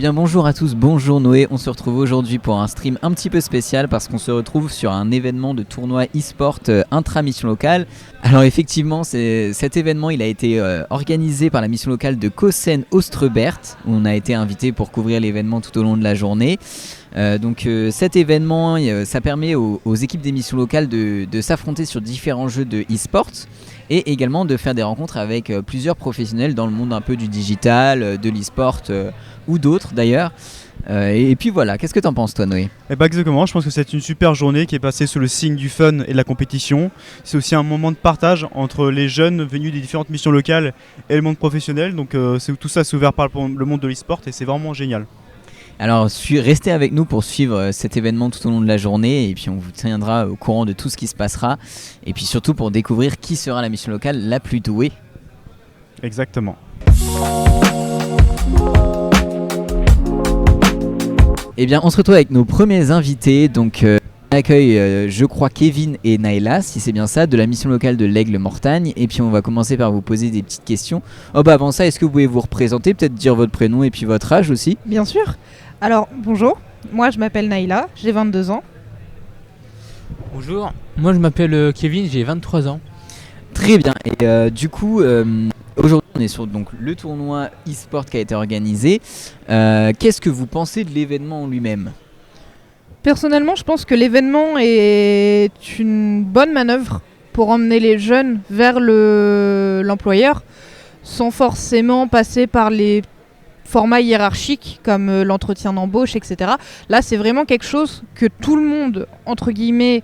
bien bonjour à tous, bonjour Noé, on se retrouve aujourd'hui pour un stream un petit peu spécial parce qu'on se retrouve sur un événement de tournoi e-sport intra-mission locale. Alors effectivement, cet événement il a été organisé par la mission locale de Kossen Ostrebert, où on a été invité pour couvrir l'événement tout au long de la journée. Cet événement, ça permet aux équipes des missions locales de s'affronter sur différents jeux de e-sport et également de faire des rencontres avec plusieurs professionnels dans le monde un peu du digital, de l'e-sport ou d'autres d'ailleurs. Et puis voilà, qu'est-ce que t'en penses toi Noé ? Exactement, je pense que c'est une super journée qui est passée sous le signe du fun et de la compétition. C'est aussi un moment de partage entre les jeunes venus des différentes missions locales et le monde professionnel. Donc tout ça s'est ouvert par le monde de l'e-sport et c'est vraiment génial. Alors restez avec nous pour suivre cet événement tout au long de la journée et puis on vous tiendra au courant de tout ce qui se passera et puis surtout pour découvrir qui sera la mission locale la plus douée. Exactement. Eh bien on se retrouve avec nos premiers invités, donc on accueille je crois Kevin et Naïla, si c'est bien ça, de la mission locale de l'Aigle Mortagne, et puis on va commencer par vous poser des petites questions. Avant ça, est-ce que vous pouvez vous représenter, peut-être dire votre prénom et puis votre âge aussi ? Bien sûr. Alors, bonjour, moi je m'appelle Naïla, j'ai 22 ans. Bonjour, moi je m'appelle Kevin, j'ai 23 ans. Très bien, et du coup, aujourd'hui on est sur donc, le tournoi e-sport qui a été organisé. Qu'est-ce que vous pensez de l'événement en lui-même ? Personnellement, je pense que l'événement est une bonne manœuvre pour emmener les jeunes vers l'employeur sans forcément passer par les formats hiérarchiques comme l'entretien d'embauche, etc. Là, c'est vraiment quelque chose que tout le monde, entre guillemets,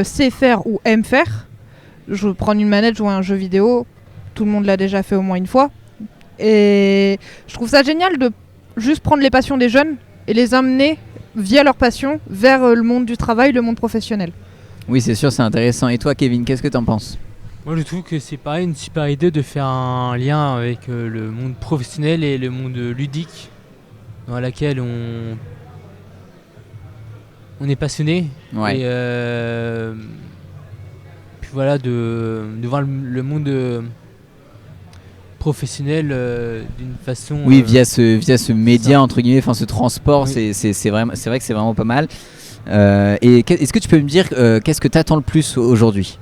sait faire ou aime faire. Je vais prendre une manette, jouer à un jeu vidéo, tout le monde l'a déjà fait au moins une fois. Et je trouve ça génial de juste prendre les passions des jeunes et les amener via leur passion vers le monde du travail, le monde professionnel. Oui, c'est sûr, c'est intéressant. Et toi, Kevin, qu'est-ce que t'en penses ? Moi je trouve que c'est pareil, une super idée de faire un lien avec le monde professionnel et le monde ludique dans lequel on est passionné. Ouais. Et puis voilà, de voir le monde professionnel d'une façon... Oui, via ce média, entre guillemets, enfin ce transport, oui. c'est vrai que c'est vraiment pas mal. Est-ce que tu peux me dire qu'est-ce que t'attends le plus aujourd'hui ?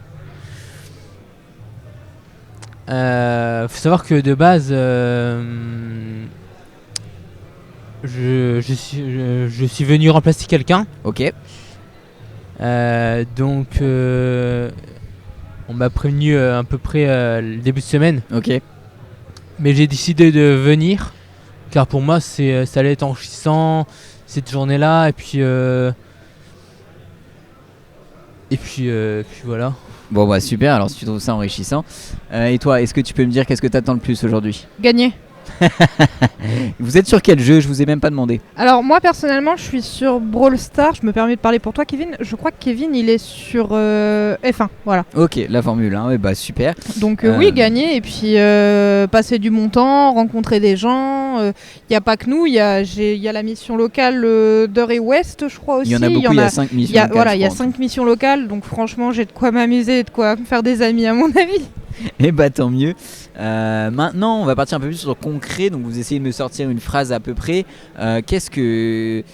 Faut savoir que de base, je suis venu remplacer quelqu'un. Ok. On m'a prévenu à peu près le début de semaine. Ok. Mais j'ai décidé de venir car pour moi ça allait être enrichissant cette journée-là et puis voilà. Bon super, alors si tu trouves ça enrichissant. Et toi, est-ce que tu peux me dire qu'est-ce que t'attends le plus aujourd'hui ? Gagner. Vous êtes sur quel jeu ? Je vous ai même pas demandé. Alors moi personnellement je suis sur Brawl Stars, je me permets de parler pour toi Kevin. Je crois que Kevin il est sur F1, voilà. Ok, la Formule 1, super. Donc oui, gagner et puis passer du bon temps, rencontrer des gens. Il n'y a pas que nous, il y a la mission locale d'Eure et Ouest je crois aussi. Il y en a beaucoup, il y a 5 missions locales. Voilà, il y a 5 missions locales, donc franchement j'ai de quoi m'amuser et de quoi me faire des amis à mon avis. Et tant mieux. Maintenant, on va partir un peu plus sur le concret. Donc, vous essayez de me sortir une phrase à peu près. Qu'est-ce que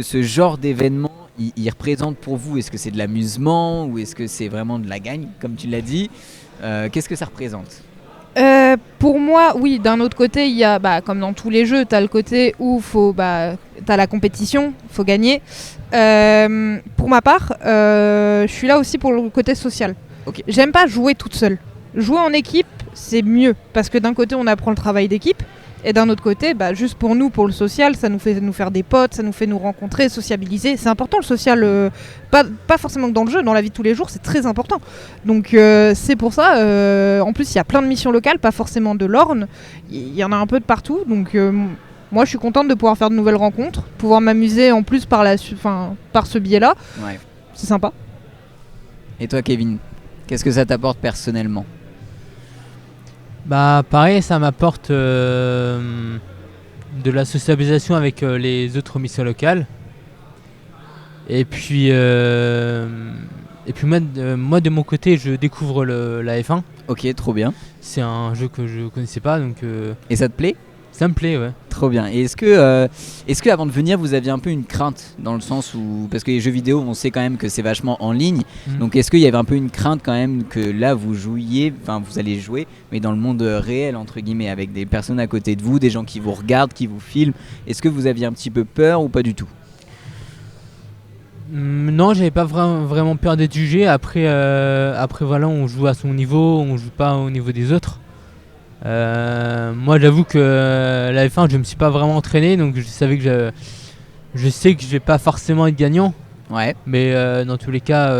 ce genre d'événement il représente pour vous ? Est-ce que c'est de l'amusement ou est-ce que c'est vraiment de la gagne, comme tu l'as dit ? Qu'est-ce que ça représente ? Pour moi, oui, d'un autre côté, il y a, comme dans tous les jeux, tu as le côté où t'as la compétition, il faut gagner. Pour ma part, je suis là aussi pour le côté social. Okay. J'aime pas jouer toute seule. Jouer en équipe, c'est mieux, parce que d'un côté, on apprend le travail d'équipe, et d'un autre côté, juste pour nous, pour le social, ça nous fait nous faire des potes, ça nous fait nous rencontrer, sociabiliser. C'est important le social, pas forcément que dans le jeu, dans la vie de tous les jours, c'est très important. Donc c'est pour ça, en plus il y a plein de missions locales, pas forcément de l'Orne, il y en a un peu de partout, donc moi je suis contente de pouvoir faire de nouvelles rencontres, pouvoir m'amuser en plus par ce biais-là, ouais. C'est sympa. Et toi Kevin, qu'est-ce que ça t'apporte personnellement ? Pareil, ça m'apporte de la sociabilisation avec les autres missions locales. Et puis moi de mon côté, je découvre la F1. Ok, trop bien. C'est un jeu que je connaissais pas, donc. Et ça te plaît ? Ça me plaît, ouais. Trop bien. Et est-ce que avant de venir, vous aviez un peu une crainte dans le sens où, parce que les jeux vidéo, on sait quand même que c'est vachement en ligne, donc est-ce qu'il y avait un peu une crainte quand même que là vous jouiez, enfin vous allez jouer, mais dans le monde réel entre guillemets, avec des personnes à côté de vous, des gens qui vous regardent, qui vous filment, est-ce que vous aviez un petit peu peur ou pas du tout? Non, j'avais pas vraiment peur d'être jugé. Après voilà, on joue à son niveau, on joue pas au niveau des autres. Moi j'avoue que la F1 je me suis pas vraiment entraîné, donc je savais que je sais que je vais pas forcément être gagnant. Ouais. Mais dans tous les cas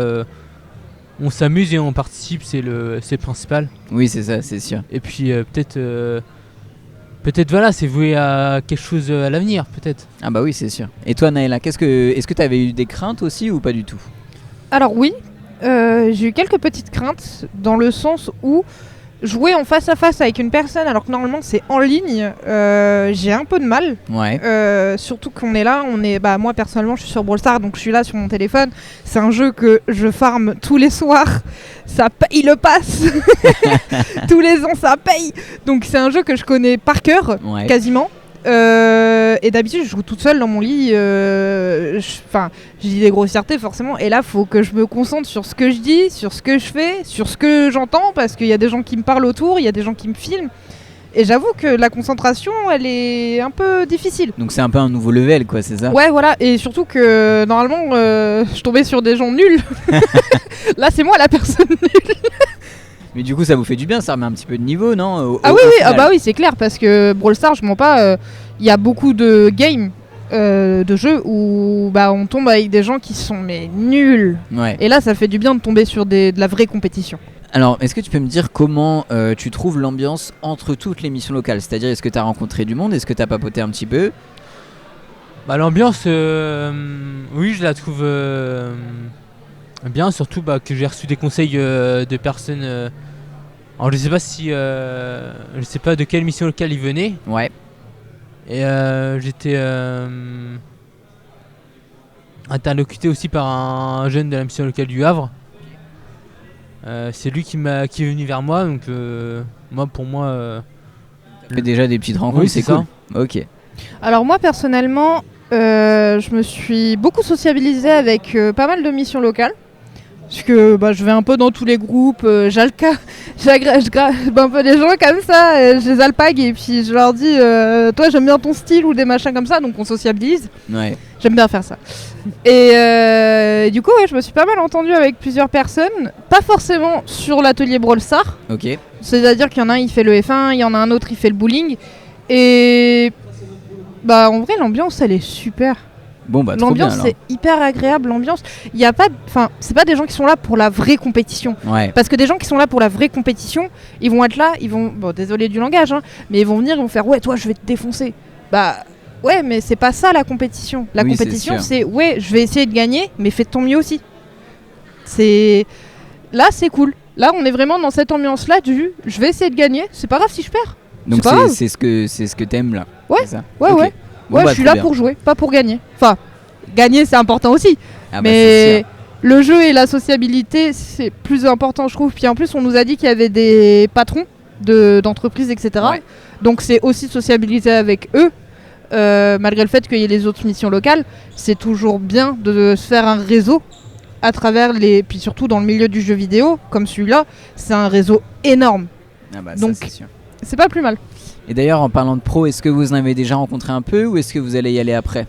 on s'amuse et on participe, c'est le principal. Oui, c'est ça, c'est sûr. Et puis peut-être voilà, c'est voué à quelque chose à l'avenir, peut-être. Ah bah oui, c'est sûr. Et toi Naëla, est-ce que tu avais eu des craintes aussi ou pas du tout? Alors oui, j'ai eu quelques petites craintes dans le sens où jouer en face à face avec une personne alors que normalement c'est en ligne, j'ai un peu de mal. Ouais. Surtout qu'on est là, moi personnellement je suis sur Brawl Stars, donc je suis là sur mon téléphone. C'est un jeu que je farm tous les soirs, ça paye le pass. Tous les ans ça paye. Donc c'est un jeu que je connais par cœur, Ouais. quasiment. Et d'habitude je joue toute seule dans mon lit, je dis des grossièretés forcément, et là faut que je me concentre sur ce que je dis, sur ce que je fais, sur ce que j'entends, parce qu'il y a des gens qui me parlent autour, il y a des gens qui me filment, et j'avoue que la concentration elle est un peu difficile. Donc c'est un peu un nouveau level quoi, c'est ça? Ouais voilà, et surtout que normalement je tombais sur des gens nuls. Là c'est moi la personne nulle. Mais du coup ça vous fait du bien, ça remet un petit peu de niveau, non? Ah oui, oui, c'est clair, parce que Brawl Stars, je mens pas, il y a beaucoup de games, de jeux où on tombe avec des gens qui sont nuls. Ouais. Et là, ça fait du bien de tomber sur de la vraie compétition. Alors, est-ce que tu peux me dire comment tu trouves l'ambiance entre toutes les missions locales? C'est-à-dire, est-ce que tu as rencontré du monde? Est-ce que tu as papoté un petit peu? L'ambiance, oui, je la trouve bien, surtout que j'ai reçu des conseils de personnes. Alors je sais pas de quelle mission locale ils venaient. Ouais. Et j'étais interlocuté aussi par un jeune de la mission locale du Havre. C'est lui qui est venu vers moi, donc pour moi. Tu fais déjà des petites rencontres, Oui, c'est c'est cool. Ok. Alors moi, personnellement, je me suis beaucoup sociabilisée avec pas mal de missions locales. Parce que je vais un peu dans tous les groupes, j'alpague un peu des gens comme ça, je les alpague et puis je leur dis toi j'aime bien ton style ou des machins comme ça, donc on sociabilise. Ouais. J'aime bien faire ça. Et du coup je me suis pas mal entendue avec plusieurs personnes, pas forcément sur l'atelier Brawl Stars. Ok. C'est-à-dire qu'il y en a un il fait le F1, il y en a un autre il fait le bowling. Et en vrai l'ambiance elle est super. Bon trop bien, l'ambiance alors. c'est hyper agréable, l'ambiance. Il y a pas, c'est pas des gens qui sont là pour la vraie compétition. Ouais. Parce que des gens qui sont là pour la vraie compétition, ils vont être là, désolé du langage, mais ils vont venir, ils vont faire ouais toi je vais te défoncer. Ouais mais c'est pas ça la compétition. La Oui, compétition c'est c'est ouais je vais essayer de gagner, mais fais de ton mieux aussi. Là c'est cool. Là on est vraiment dans cette ambiance là je vais essayer de gagner, c'est pas grave si je perds. Donc pas grave. c'est ce que t'aimes là. Ouais. C'est ça. Ouais Ok. ouais. Bon, Je suis trop là bien. pour jouer, pas pour gagner. Enfin, gagner c'est important aussi. Ah bah, c'est mais sûr. le jeu et la sociabilité c'est plus important je trouve. Puis en plus on nous a dit qu'il y avait des patrons d'entreprises etc. Ouais. Donc c'est aussi de sociabiliser avec eux. Malgré le fait qu'il y ait les autres missions locales, c'est toujours bien de se faire un réseau à travers puis surtout dans le milieu du jeu vidéo comme celui-là, c'est un réseau énorme. Ah bah, Donc, ça, c'est sûr. C'est pas plus mal. Et d'ailleurs, en parlant de pro, est-ce que vous en avez déjà rencontré un peu ou est-ce que vous allez y aller après?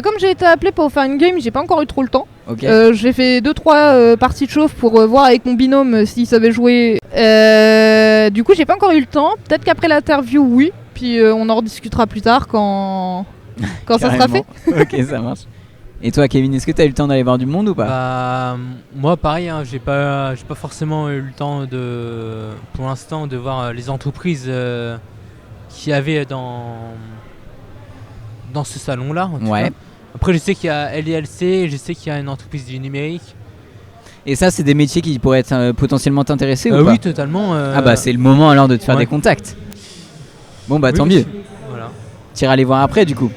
Comme j'ai été appelé pour faire une game, j'ai pas encore eu trop le temps. Ok. J'ai fait 2-3 parties de chauffe pour voir avec mon binôme s'il savait jouer. Du coup, j'ai pas encore eu le temps. Peut-être qu'après l'interview, oui. Puis on en rediscutera plus tard quand ça sera fait. Ok, ça marche. Et toi, Kevin, est-ce que tu as eu le temps d'aller voir du monde ou pas? Moi, pareil, j'ai pas forcément eu le temps pour l'instant, de voir les entreprises qu'il y avait dans ce salon-là. En tout Ouais. cas. Après, je sais qu'il y a LILC, je sais qu'il y a une entreprise du numérique. Et ça, c'est des métiers qui pourraient être potentiellement t'intéresser ou pas? Oui, totalement. Ah bah, c'est le moment alors de te faire ouais. des contacts. Bon bah, Oui, tant mieux. Voilà. Tu iras les voir après du coup.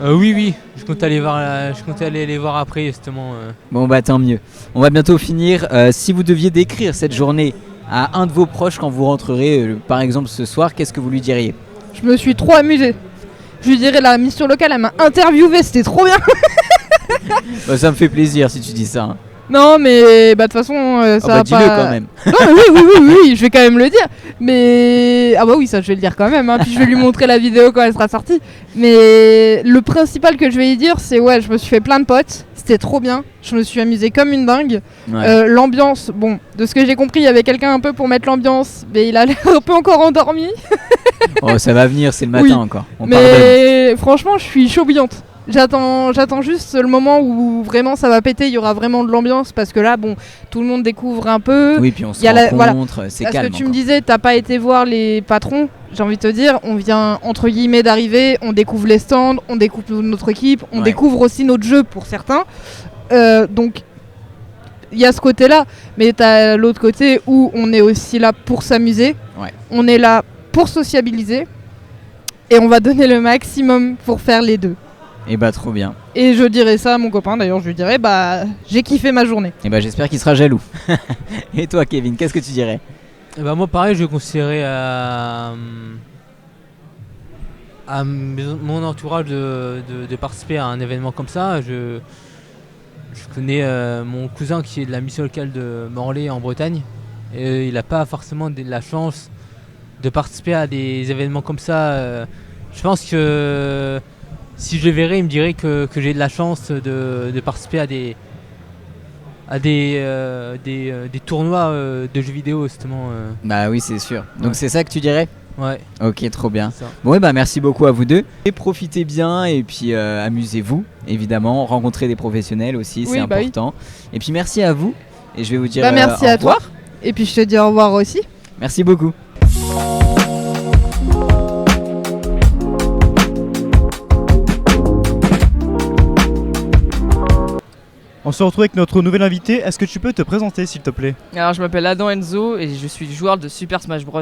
Oui, je compte aller les voir après justement. Bon bah, tant mieux. On va bientôt finir. Si vous deviez décrire cette journée à un de vos proches quand vous rentrerez, par exemple ce soir, qu'est-ce que vous lui diriez? Je me suis trop amusée. Je lui dirais, la mission locale, elle m'a interviewé, c'était trop bien. Bah, ça me fait plaisir si tu dis ça. Hein. Non, mais de toute façon, ça va dis-le pas. quand même. Non, mais oui, je vais quand même le dire. Mais ah bah oui, ça je vais le dire quand même. Hein. Puis je vais lui montrer la vidéo quand elle sera sortie. Mais le principal que je vais lui dire, c'est ouais, je me suis fait plein de potes. C'était trop bien. Je me suis amusée comme une dingue. Ouais. L'ambiance, bon, de ce que j'ai compris, il y avait quelqu'un un peu pour mettre l'ambiance, mais il a l'air un peu encore endormi. Oh, ça va venir, c'est le matin Oui, encore. On pardonne. mais franchement, je suis chaud bouillante. J'attends juste le moment où vraiment ça va péter, il y aura vraiment de l'ambiance parce que là, bon, tout le monde découvre un peu. Oui, puis on se Il y a rencontre, c'est Parce calme. que tu me encore. disais, t'as pas été voir les patrons. J'ai envie de te dire, on vient entre guillemets d'arriver, on découvre les stands, on découvre notre équipe, on Ouais. découvre aussi notre jeu pour certains. Donc il y a ce côté-là, mais t'as l'autre côté où on est aussi là pour s'amuser. Ouais. On est là pour sociabiliser et on va donner le maximum pour faire les deux. Et bah trop bien. Et je dirais ça à mon copain, d'ailleurs je lui dirais, j'ai kiffé ma journée. Et bah j'espère qu'il sera jaloux. Et toi Kevin, qu'est-ce que tu dirais? Et bah moi pareil, je conseillerais mon entourage de participer à un événement comme ça. Je connais mon cousin qui est de la mission locale de Morlaix en Bretagne. Et il n'a pas forcément la chance de participer à des événements comme ça. Je pense que si je le verrais, il me dirait que j'ai de la chance de participer à des tournois de jeux vidéo justement. Bah oui, c'est sûr. Donc Ouais. c'est ça que tu dirais? Ouais, Ok, trop bien. c'est ça. Bon, et bah merci beaucoup à vous deux. Et profitez bien et puis amusez-vous, évidemment. Rencontrez des professionnels aussi, c'est Oui, bah oui. important. Et puis merci à vous. Et je vais vous dire Merci au à revoir. toi. Et puis je te dis au revoir aussi. Merci beaucoup. On se retrouve avec notre nouvel invité. Est-ce que tu peux te présenter s'il te plaît? Alors je m'appelle Adam Enzo et je suis joueur de Super Smash Bros.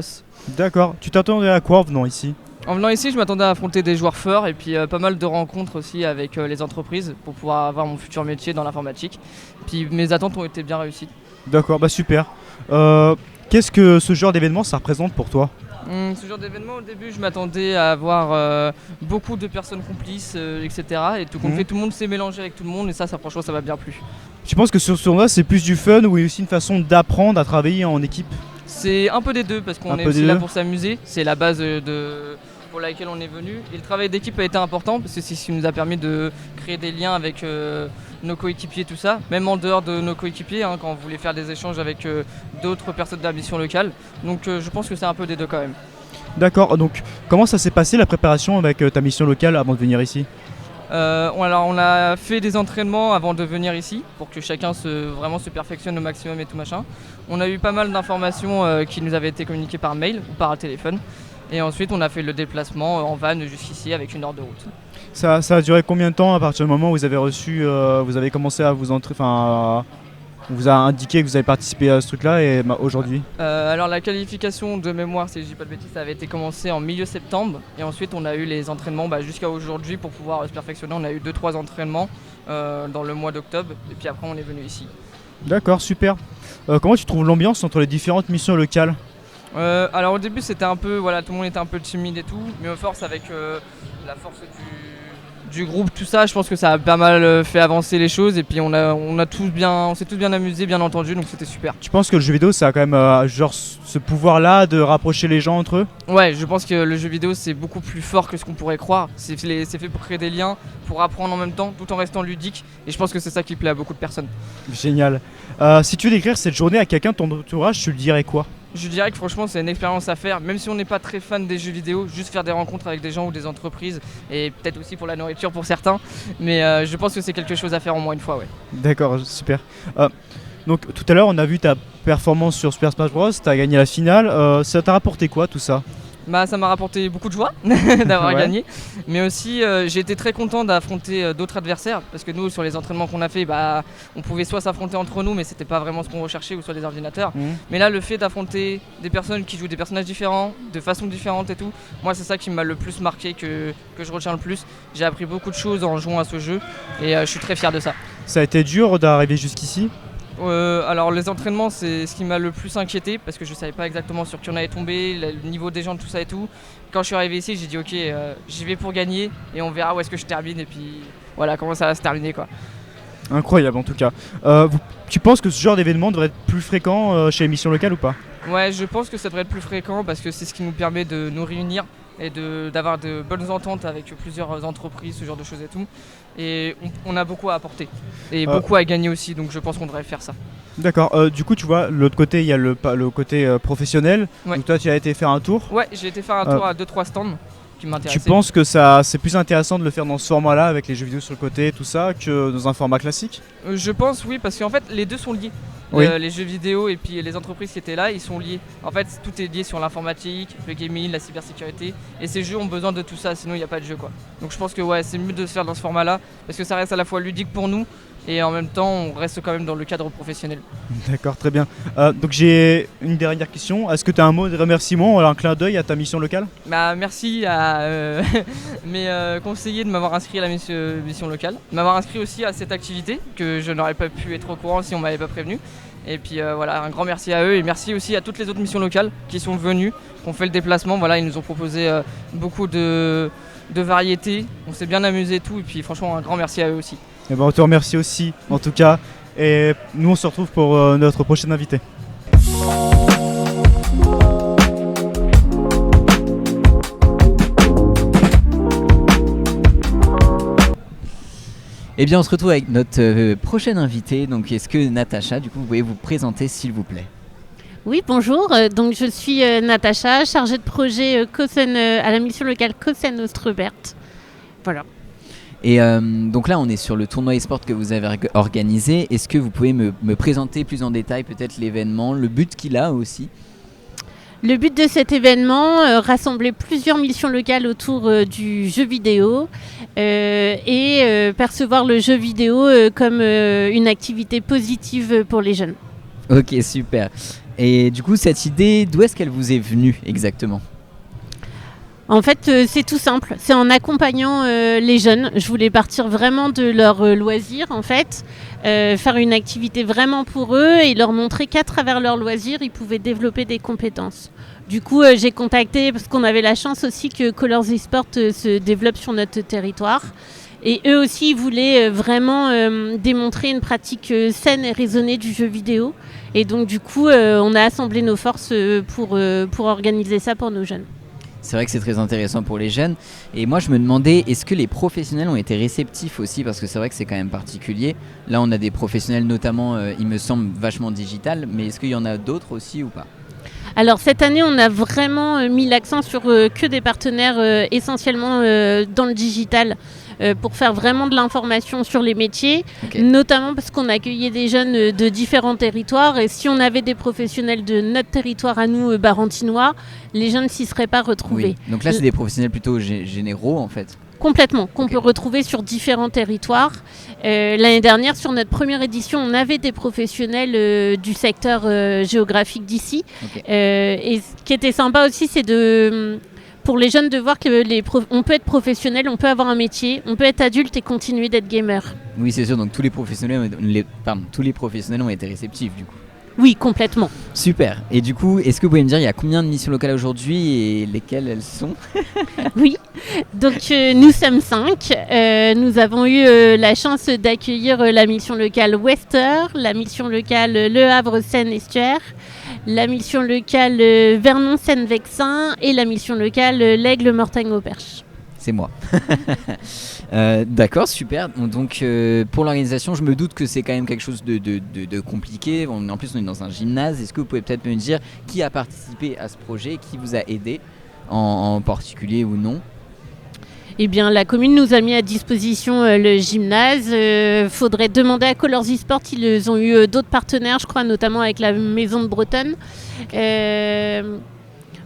D'accord. Tu t'attendais à quoi en venant ici? En venant ici, je m'attendais à affronter des joueurs forts et puis pas mal de rencontres aussi avec les entreprises pour pouvoir avoir mon futur métier dans l'informatique. Puis mes attentes ont été bien réussies. D'accord, bah super. Qu'est-ce que ce genre d'événement ça représente pour toi? Ce genre d'événement, au début, je m'attendais à avoir beaucoup de personnes complices, etc. Et tout compte fait, tout le monde s'est mélangé avec tout le monde et ça franchement, ça m'a bien plu. Tu penses que sur ce tournoi c'est plus du fun ou aussi une façon d'apprendre à travailler en équipe? C'est un peu des deux parce qu'on Un est peu aussi des là deux. pour s'amuser. C'est la base pour laquelle on est venu. Et le travail d'équipe a été important parce que c'est ce qui nous a permis de créer des liens avec nos coéquipiers, tout ça. Même en dehors de nos coéquipiers, hein, quand on voulait faire des échanges avec d'autres personnes de la mission locale. Donc je pense que c'est un peu des deux quand même. D'accord, donc comment ça s'est passé la préparation avec ta mission locale avant de venir ici? Alors on a fait des entraînements avant de venir ici pour que chacun vraiment se perfectionne au maximum et tout machin. On a eu pas mal d'informations qui nous avaient été communiquées par mail ou par téléphone. Et ensuite on a fait le déplacement en van jusqu'ici avec 1 heure de route. Ça a duré combien de temps à partir du moment où vous avez reçu, vous avez commencé à vous entrer, on vous a indiqué que vous avez participé à ce truc-là et aujourd'hui? Alors la qualification de mémoire, si je dis pas de bêtises, ça avait été commencé en milieu septembre. Et ensuite on a eu les entraînements jusqu'à aujourd'hui pour pouvoir se perfectionner. On a eu 2-3 entraînements dans le mois d'octobre. Et puis après on est venu ici. D'accord, super. Comment tu trouves l'ambiance entre les différentes missions locales? Alors au début c'était un peu, tout le monde était un peu timide et tout. Mais au force avec la force du groupe, tout ça, je pense que ça a pas mal fait avancer les choses. Et puis on s'est tous bien amusés, bien entendu, donc c'était super. Tu penses que le jeu vidéo ça a quand même genre ce pouvoir-là de rapprocher les gens entre eux? Ouais, je pense que le jeu vidéo c'est beaucoup plus fort que ce qu'on pourrait croire. C'est fait pour créer des liens, pour apprendre en même temps, tout en restant ludique. Et je pense que c'est ça qui plaît à beaucoup de personnes. Génial. Si tu veux décrire cette journée à quelqu'un de ton entourage, tu le dirais quoi? Je dirais que franchement c'est une expérience à faire, même si on n'est pas très fan des jeux vidéo, juste faire des rencontres avec des gens ou des entreprises, et peut-être aussi pour la nourriture pour certains, mais je pense que c'est quelque chose à faire au moins une fois, ouais. D'accord, super. Donc tout à l'heure on a vu ta performance sur Super Smash Bros, tu as gagné la finale, ça t'a rapporté quoi tout ça? Ça m'a rapporté beaucoup de joie d'avoir Ouais. gagné, mais aussi j'ai été très content d'affronter d'autres adversaires, parce que nous sur les entraînements qu'on a fait, on pouvait soit s'affronter entre nous, mais c'était pas vraiment ce qu'on recherchait, ou sur des ordinateurs. Mais là le fait d'affronter des personnes qui jouent des personnages différents, de façon différente et tout, moi c'est ça qui m'a le plus marqué, que je retiens le plus. J'ai appris beaucoup de choses en jouant à ce jeu, et je suis très fier de ça. Ça a été dur d'arriver jusqu'ici? Alors les entraînements, c'est ce qui m'a le plus inquiété parce que je savais pas exactement sur qui on allait tomber, le niveau des gens, tout ça et tout. Quand je suis arrivé ici, j'ai dit ok, j'y vais pour gagner et on verra où est-ce que je termine et puis voilà comment ça va se terminer quoi. Incroyable en tout cas. Tu penses que ce genre d'événement devrait être plus fréquent chez Mission Locale ou pas? Ouais, je pense que ça devrait être plus fréquent parce que c'est ce qui nous permet de nous réunir et d'avoir de bonnes ententes avec plusieurs entreprises, ce genre de choses et tout. Et on a beaucoup à apporter et beaucoup à gagner aussi, donc je pense qu'on devrait faire ça. D'accord, du coup tu vois, de l'autre côté il y a le côté professionnel, Ouais. donc toi tu as été faire un tour. Ouais, j'ai été faire un tour à 2-3 stands qui m'intéressaient. Tu penses que c'est plus intéressant de le faire dans ce format-là avec les jeux vidéo sur le côté et tout ça que dans un format classique? Je pense oui, parce qu'en fait les deux sont liés. Oui. Les jeux vidéo et puis les entreprises qui étaient là, ils sont liés. En fait, tout est lié sur l'informatique, le gaming, la cybersécurité. Et ces jeux ont besoin de tout ça, sinon il n'y a pas de jeu quoi. Donc je pense que ouais, c'est mieux de se faire dans ce format-là, parce que ça reste à la fois ludique pour nous et en même temps on reste quand même dans le cadre professionnel. D'accord, très bien. Donc j'ai une dernière question. Est-ce que tu as un mot de remerciement, un clin d'œil à ta mission locale? Bah, merci à mes conseillers de m'avoir inscrit à la mission locale, de m'avoir inscrit aussi à cette activité que je n'aurais pas pu être au courant si on m'avait pas prévenu. Et puis voilà, un grand merci à eux et merci aussi à toutes les autres missions locales qui sont venues, qui ont fait le déplacement. Voilà, ils nous ont proposé beaucoup de variétés, on s'est bien amusé et tout. Et puis franchement, un grand merci à eux aussi. Eh ben, on te remercie aussi en tout cas. Et nous on se retrouve pour notre prochain invité. Eh bien, on se retrouve avec notre prochaine invitée. Donc, est-ce que Natacha, du coup, vous pouvez vous présenter, s'il vous plaît? Oui, bonjour. Donc, je suis Natacha, chargée de projet à la mission locale Cossen-Ostrebert. Voilà. Et donc là, on est sur le tournoi e-sport que vous avez organisé. Est-ce que vous pouvez me présenter plus en détail peut-être l'événement, le but qu'il a aussi? Le but de cet événement, rassembler plusieurs missions locales autour du jeu vidéo et percevoir le jeu vidéo comme une activité positive pour les jeunes. Ok, super. Et du coup, cette idée, d'où est-ce qu'elle vous est venue exactement? En fait, c'est tout simple. C'est en accompagnant les jeunes. Je voulais partir vraiment de leur loisir, en fait, faire une activité vraiment pour eux et leur montrer qu'à travers leur loisir, ils pouvaient développer des compétences. Du coup, j'ai contacté, parce qu'on avait la chance aussi que Colors eSport se développe sur notre territoire. Et eux aussi, ils voulaient vraiment démontrer une pratique saine et raisonnée du jeu vidéo. Et donc, du coup, on a assemblé nos forces pour organiser ça pour nos jeunes. C'est vrai que c'est très intéressant pour les jeunes. Et moi, je me demandais, est-ce que les professionnels ont été réceptifs aussi? Parce que c'est vrai que c'est quand même particulier. Là, on a des professionnels, notamment, il me semble, vachement digital. Mais est-ce qu'il y en a d'autres aussi ou pas? Alors, cette année, on a vraiment mis l'accent sur que des partenaires essentiellement dans le digital. Pour faire vraiment de l'information sur les métiers, Okay. Notamment parce qu'on accueillait des jeunes de différents territoires et si on avait des professionnels de notre territoire à nous, barantinois, les jeunes ne s'y seraient pas retrouvés. Oui. Donc là, c'est des professionnels plutôt généraux en fait. Complètement, qu'on Okay. peut retrouver sur différents territoires. L'année dernière, sur notre première édition, on avait des professionnels du secteur géographique d'ici. Okay. Et ce qui était sympa aussi, c'est pour les jeunes de voir que on peut être professionnel, on peut avoir un métier, on peut être adulte et continuer d'être gamer. Oui, c'est sûr. Donc tous les professionnels ont été réceptifs du coup. Oui, complètement. Super. Et du coup, est-ce que vous pouvez me dire, il y a combien de missions locales aujourd'hui et lesquelles elles sont? Oui, donc nous sommes 5. Nous avons eu la chance d'accueillir la mission locale Wester, la mission locale Le Havre-Seine-Estuaire, la mission locale Vernon-Seine-Vexin et la mission locale l'Aigle-Mortagne-au-Perche. C'est moi. D'accord, super. Donc pour l'organisation, je me doute que c'est quand même quelque chose de compliqué. En plus, on est dans un gymnase. Est-ce que vous pouvez peut-être me dire qui a participé à ce projet, qui vous a aidé en particulier ou non? Eh bien, la commune nous a mis à disposition le gymnase. Faudrait demander à Colors eSport. Ils ont eu d'autres partenaires, je crois, notamment avec la Maison de Bretonne.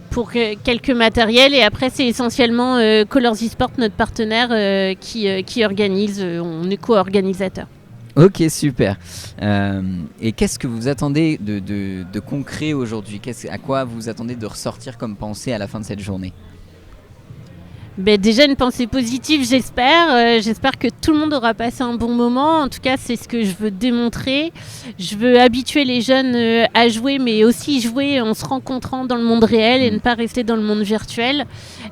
Pour quelques matériels et après c'est essentiellement Colors eSport, notre partenaire, qui organise, on est co-organisateur. Ok, super. Et qu'est-ce que vous attendez de concret aujourd'hui? À quoi vous attendez de ressortir comme pensée à la fin de cette journée? Déjà une pensée positive, j'espère. J'espère que tout le monde aura passé un bon moment. En tout cas, c'est ce que je veux démontrer. Je veux habituer les jeunes à jouer, mais aussi jouer en se rencontrant dans le monde réel et ne pas rester dans le monde virtuel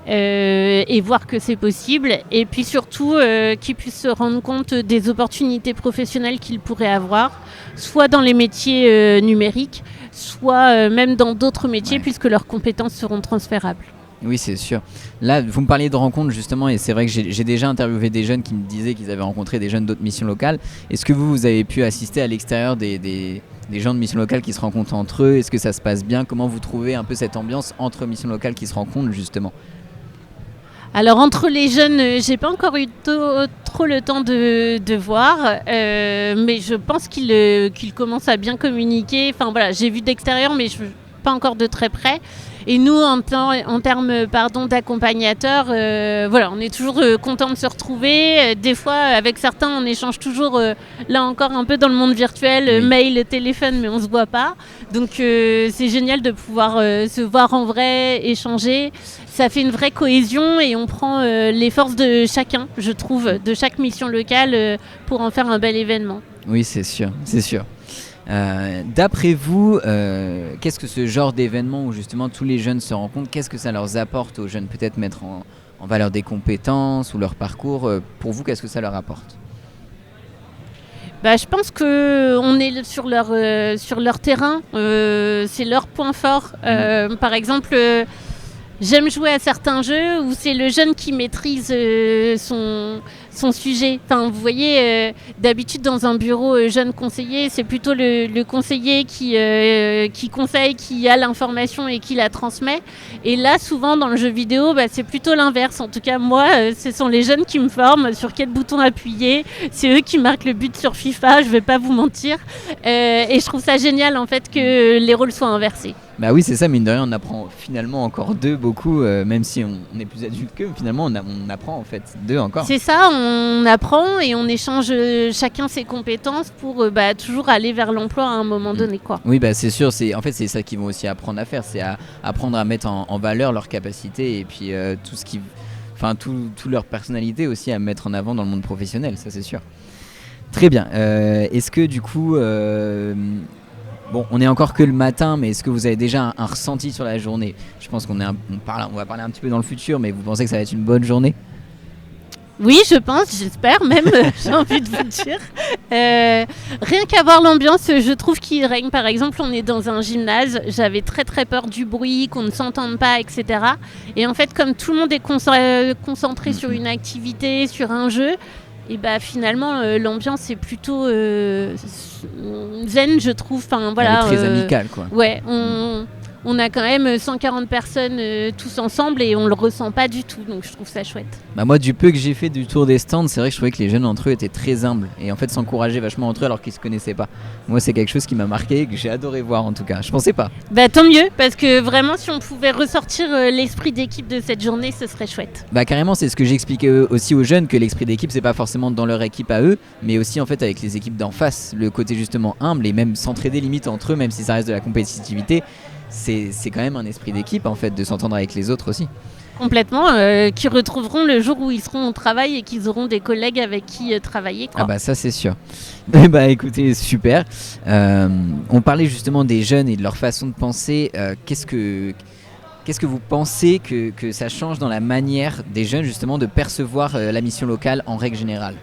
et voir que c'est possible. Et puis surtout, qu'ils puissent se rendre compte des opportunités professionnelles qu'ils pourraient avoir, soit dans les métiers numériques, soit même dans d'autres métiers, puisque leurs compétences seront transférables. Oui, c'est sûr. Là, vous me parliez de rencontres justement, et c'est vrai que j'ai déjà interviewé des jeunes qui me disaient qu'ils avaient rencontré des jeunes d'autres missions locales. Est-ce que vous avez pu assister à l'extérieur des gens de missions locales qui se rencontrent entre eux? Est-ce que ça se passe bien? Comment vous trouvez un peu cette ambiance entre missions locales qui se rencontrent justement? Alors entre les jeunes, j'ai pas encore eu trop le temps de voir, mais je pense qu'ils commencent à bien communiquer. Enfin voilà, j'ai vu d'extérieur, mais pas encore de très près. Et nous, en termes d'accompagnateurs, on est toujours contents de se retrouver. Des fois, avec certains, on échange toujours, là encore, un peu dans le monde virtuel, mail, téléphone, mais on ne se voit pas. Donc, c'est génial de pouvoir se voir en vrai, échanger. Ça fait une vraie cohésion et on prend les forces de chacun, je trouve, de chaque mission locale pour en faire un bel événement. Oui, c'est sûr, c'est sûr. D'après vous, qu'est-ce que ce genre d'événement où justement tous les jeunes se rencontrent, qu'est-ce que ça leur apporte aux jeunes? Peut-être mettre en valeur des compétences ou leur parcours. Pour vous, qu'est-ce que ça leur apporte? Je pense qu'on est sur leur terrain, c'est leur point fort. Par exemple, j'aime jouer à certains jeux où c'est le jeune qui maîtrise son sujet. Enfin, vous voyez, d'habitude dans un bureau jeune conseiller, c'est plutôt le conseiller qui conseille, qui a l'information et qui la transmet. Et là, souvent dans le jeu vidéo, c'est plutôt l'inverse. En tout cas, moi, ce sont les jeunes qui me forment sur quel bouton appuyer. C'est eux qui marquent le but sur FIFA, je vais pas vous mentir. Et je trouve ça génial en fait que les rôles soient inversés. Bah oui, c'est ça, mine de rien, on apprend finalement encore d'eux beaucoup, même si on est plus adulte qu'eux, finalement on apprend en fait d'eux encore. C'est ça, on apprend et on échange chacun ses compétences pour toujours aller vers l'emploi à un moment donné, quoi. Oui, c'est sûr, c'est ça qu'ils vont aussi apprendre à faire, c'est à apprendre à mettre en valeur leurs capacités et puis toute leur personnalité aussi à mettre en avant dans le monde professionnel, ça c'est sûr. Très bien, est-ce que du coup... Bon, on est encore que le matin, mais est-ce que vous avez déjà un ressenti sur la journée? Je pense qu'on va parler un petit peu dans le futur, mais vous pensez que ça va être une bonne journée? Oui, je pense, j'espère même, j'ai envie de vous dire. Rien qu'à voir l'ambiance, je trouve qu'il règne. Par exemple, on est dans un gymnase, j'avais très très peur du bruit, qu'on ne s'entende pas, etc. Et en fait, comme tout le monde est concentré sur une activité, sur un jeu, et finalement l'ambiance est plutôt zen, je trouve. Enfin voilà. Elle est très amicale, quoi. Ouais, on a quand même 140 personnes tous ensemble et on le ressent pas du tout, donc je trouve ça chouette. Moi, du peu que j'ai fait du tour des stands, c'est vrai que je trouvais que les jeunes entre eux étaient très humbles et en fait s'encourageaient vachement entre eux alors qu'ils se connaissaient pas. Moi, c'est quelque chose qui m'a marqué et que j'ai adoré voir en tout cas. Je pensais pas. Tant mieux, parce que vraiment, si on pouvait ressortir l'esprit d'équipe de cette journée, ce serait chouette. Carrément, c'est ce que j'expliquais aussi aux jeunes, que l'esprit d'équipe, c'est pas forcément dans leur équipe à eux, mais aussi en fait avec les équipes d'en face, le côté justement humble et même s'entraider limite entre eux, même si ça reste de la compétitivité. C'est quand même un esprit d'équipe en fait, de s'entendre avec les autres aussi. Complètement, qui retrouveront le jour où ils seront au travail et qu'ils auront des collègues avec qui travailler, quoi. Ça c'est sûr. Écoutez, super. On parlait justement des jeunes et de leur façon de penser. Qu'est-ce que vous pensez que ça change dans la manière des jeunes justement de percevoir la mission locale en règle générale?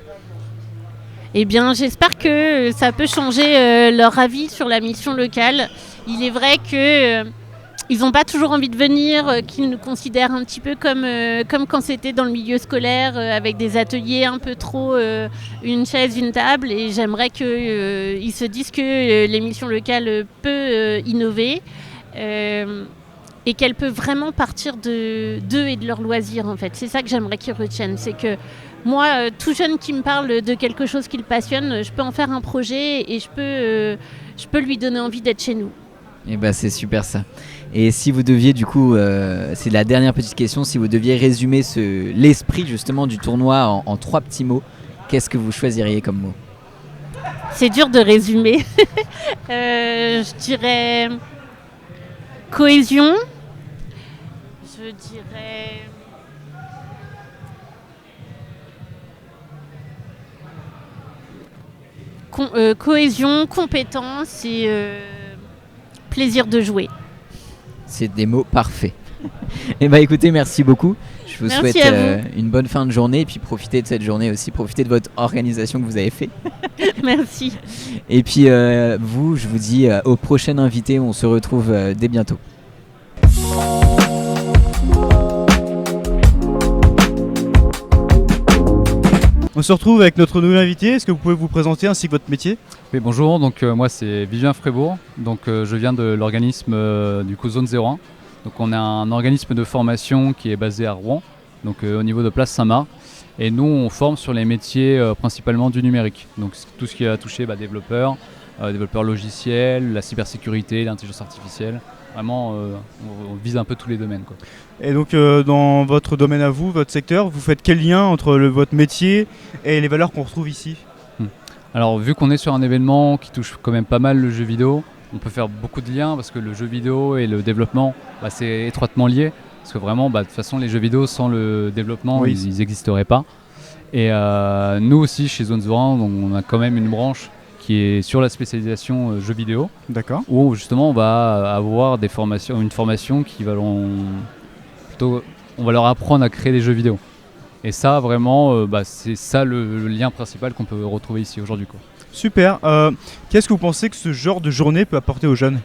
Eh bien, j'espère que ça peut changer leur avis sur la mission locale. Il est vrai qu'ils n'ont pas toujours envie de venir, qu'ils nous considèrent un petit peu comme quand c'était dans le milieu scolaire, avec des ateliers un peu trop une chaise, une table. Et j'aimerais qu'ils se disent que les missions locales peuvent innover et qu'elles peuvent vraiment partir d'eux et de leurs loisirs, en fait. C'est ça que j'aimerais qu'ils retiennent. C'est que moi, tout jeune qui me parle de quelque chose qui le passionne, je peux en faire un projet et je peux lui donner envie d'être chez nous. Et c'est super ça. Et si vous deviez du coup, c'est la dernière petite question, si vous deviez résumer l'esprit justement du tournoi en 3 petits mots, qu'est-ce que vous choisiriez comme mot? C'est dur de résumer. Je dirais cohésion. Je dirais cohésion, compétence et plaisir de jouer. C'est des mots parfaits. Et bah écoutez, merci beaucoup. Je vous Merci souhaite à vous. une bonne fin de journée et puis profitez de cette journée aussi, profitez de votre organisation que vous avez fait. Merci. Et puis vous, je vous dis au prochain invité, on se retrouve dès bientôt. On se retrouve avec notre nouvel invité. Est-ce que vous pouvez vous présenter ainsi que votre métier? Oui, bonjour, donc moi c'est Vivien Frébourg, donc je viens de l'organisme du coup Zone 01. Donc on est un organisme de formation qui est basé à Rouen, donc au niveau de Place Saint-Marc. Et nous on forme sur les métiers principalement du numérique, donc tout ce qui a touché développeurs, développeurs logiciels, la cybersécurité, l'intelligence artificielle. Vraiment on vise un peu tous les domaines, quoi. Et donc dans votre domaine à vous, votre secteur, vous faites quel lien entre votre métier et les valeurs qu'on retrouve ici? Alors vu qu'on est sur un événement qui touche quand même pas mal le jeu vidéo, on peut faire beaucoup de liens parce que le jeu vidéo et le développement, c'est étroitement lié. Parce que vraiment, de toute façon, les jeux vidéo sans le développement, Oui. ils n'existeraient pas. Et nous aussi, chez Zone 01, on a quand même une branche qui est sur la spécialisation jeux vidéo, D'accord. où justement on va avoir une formation qui va on va leur apprendre à créer des jeux vidéo. Et ça, vraiment, c'est ça le lien principal qu'on peut retrouver ici aujourd'hui, quoi. Super. Qu'est-ce que vous pensez que ce genre de journée peut apporter aux jeunes?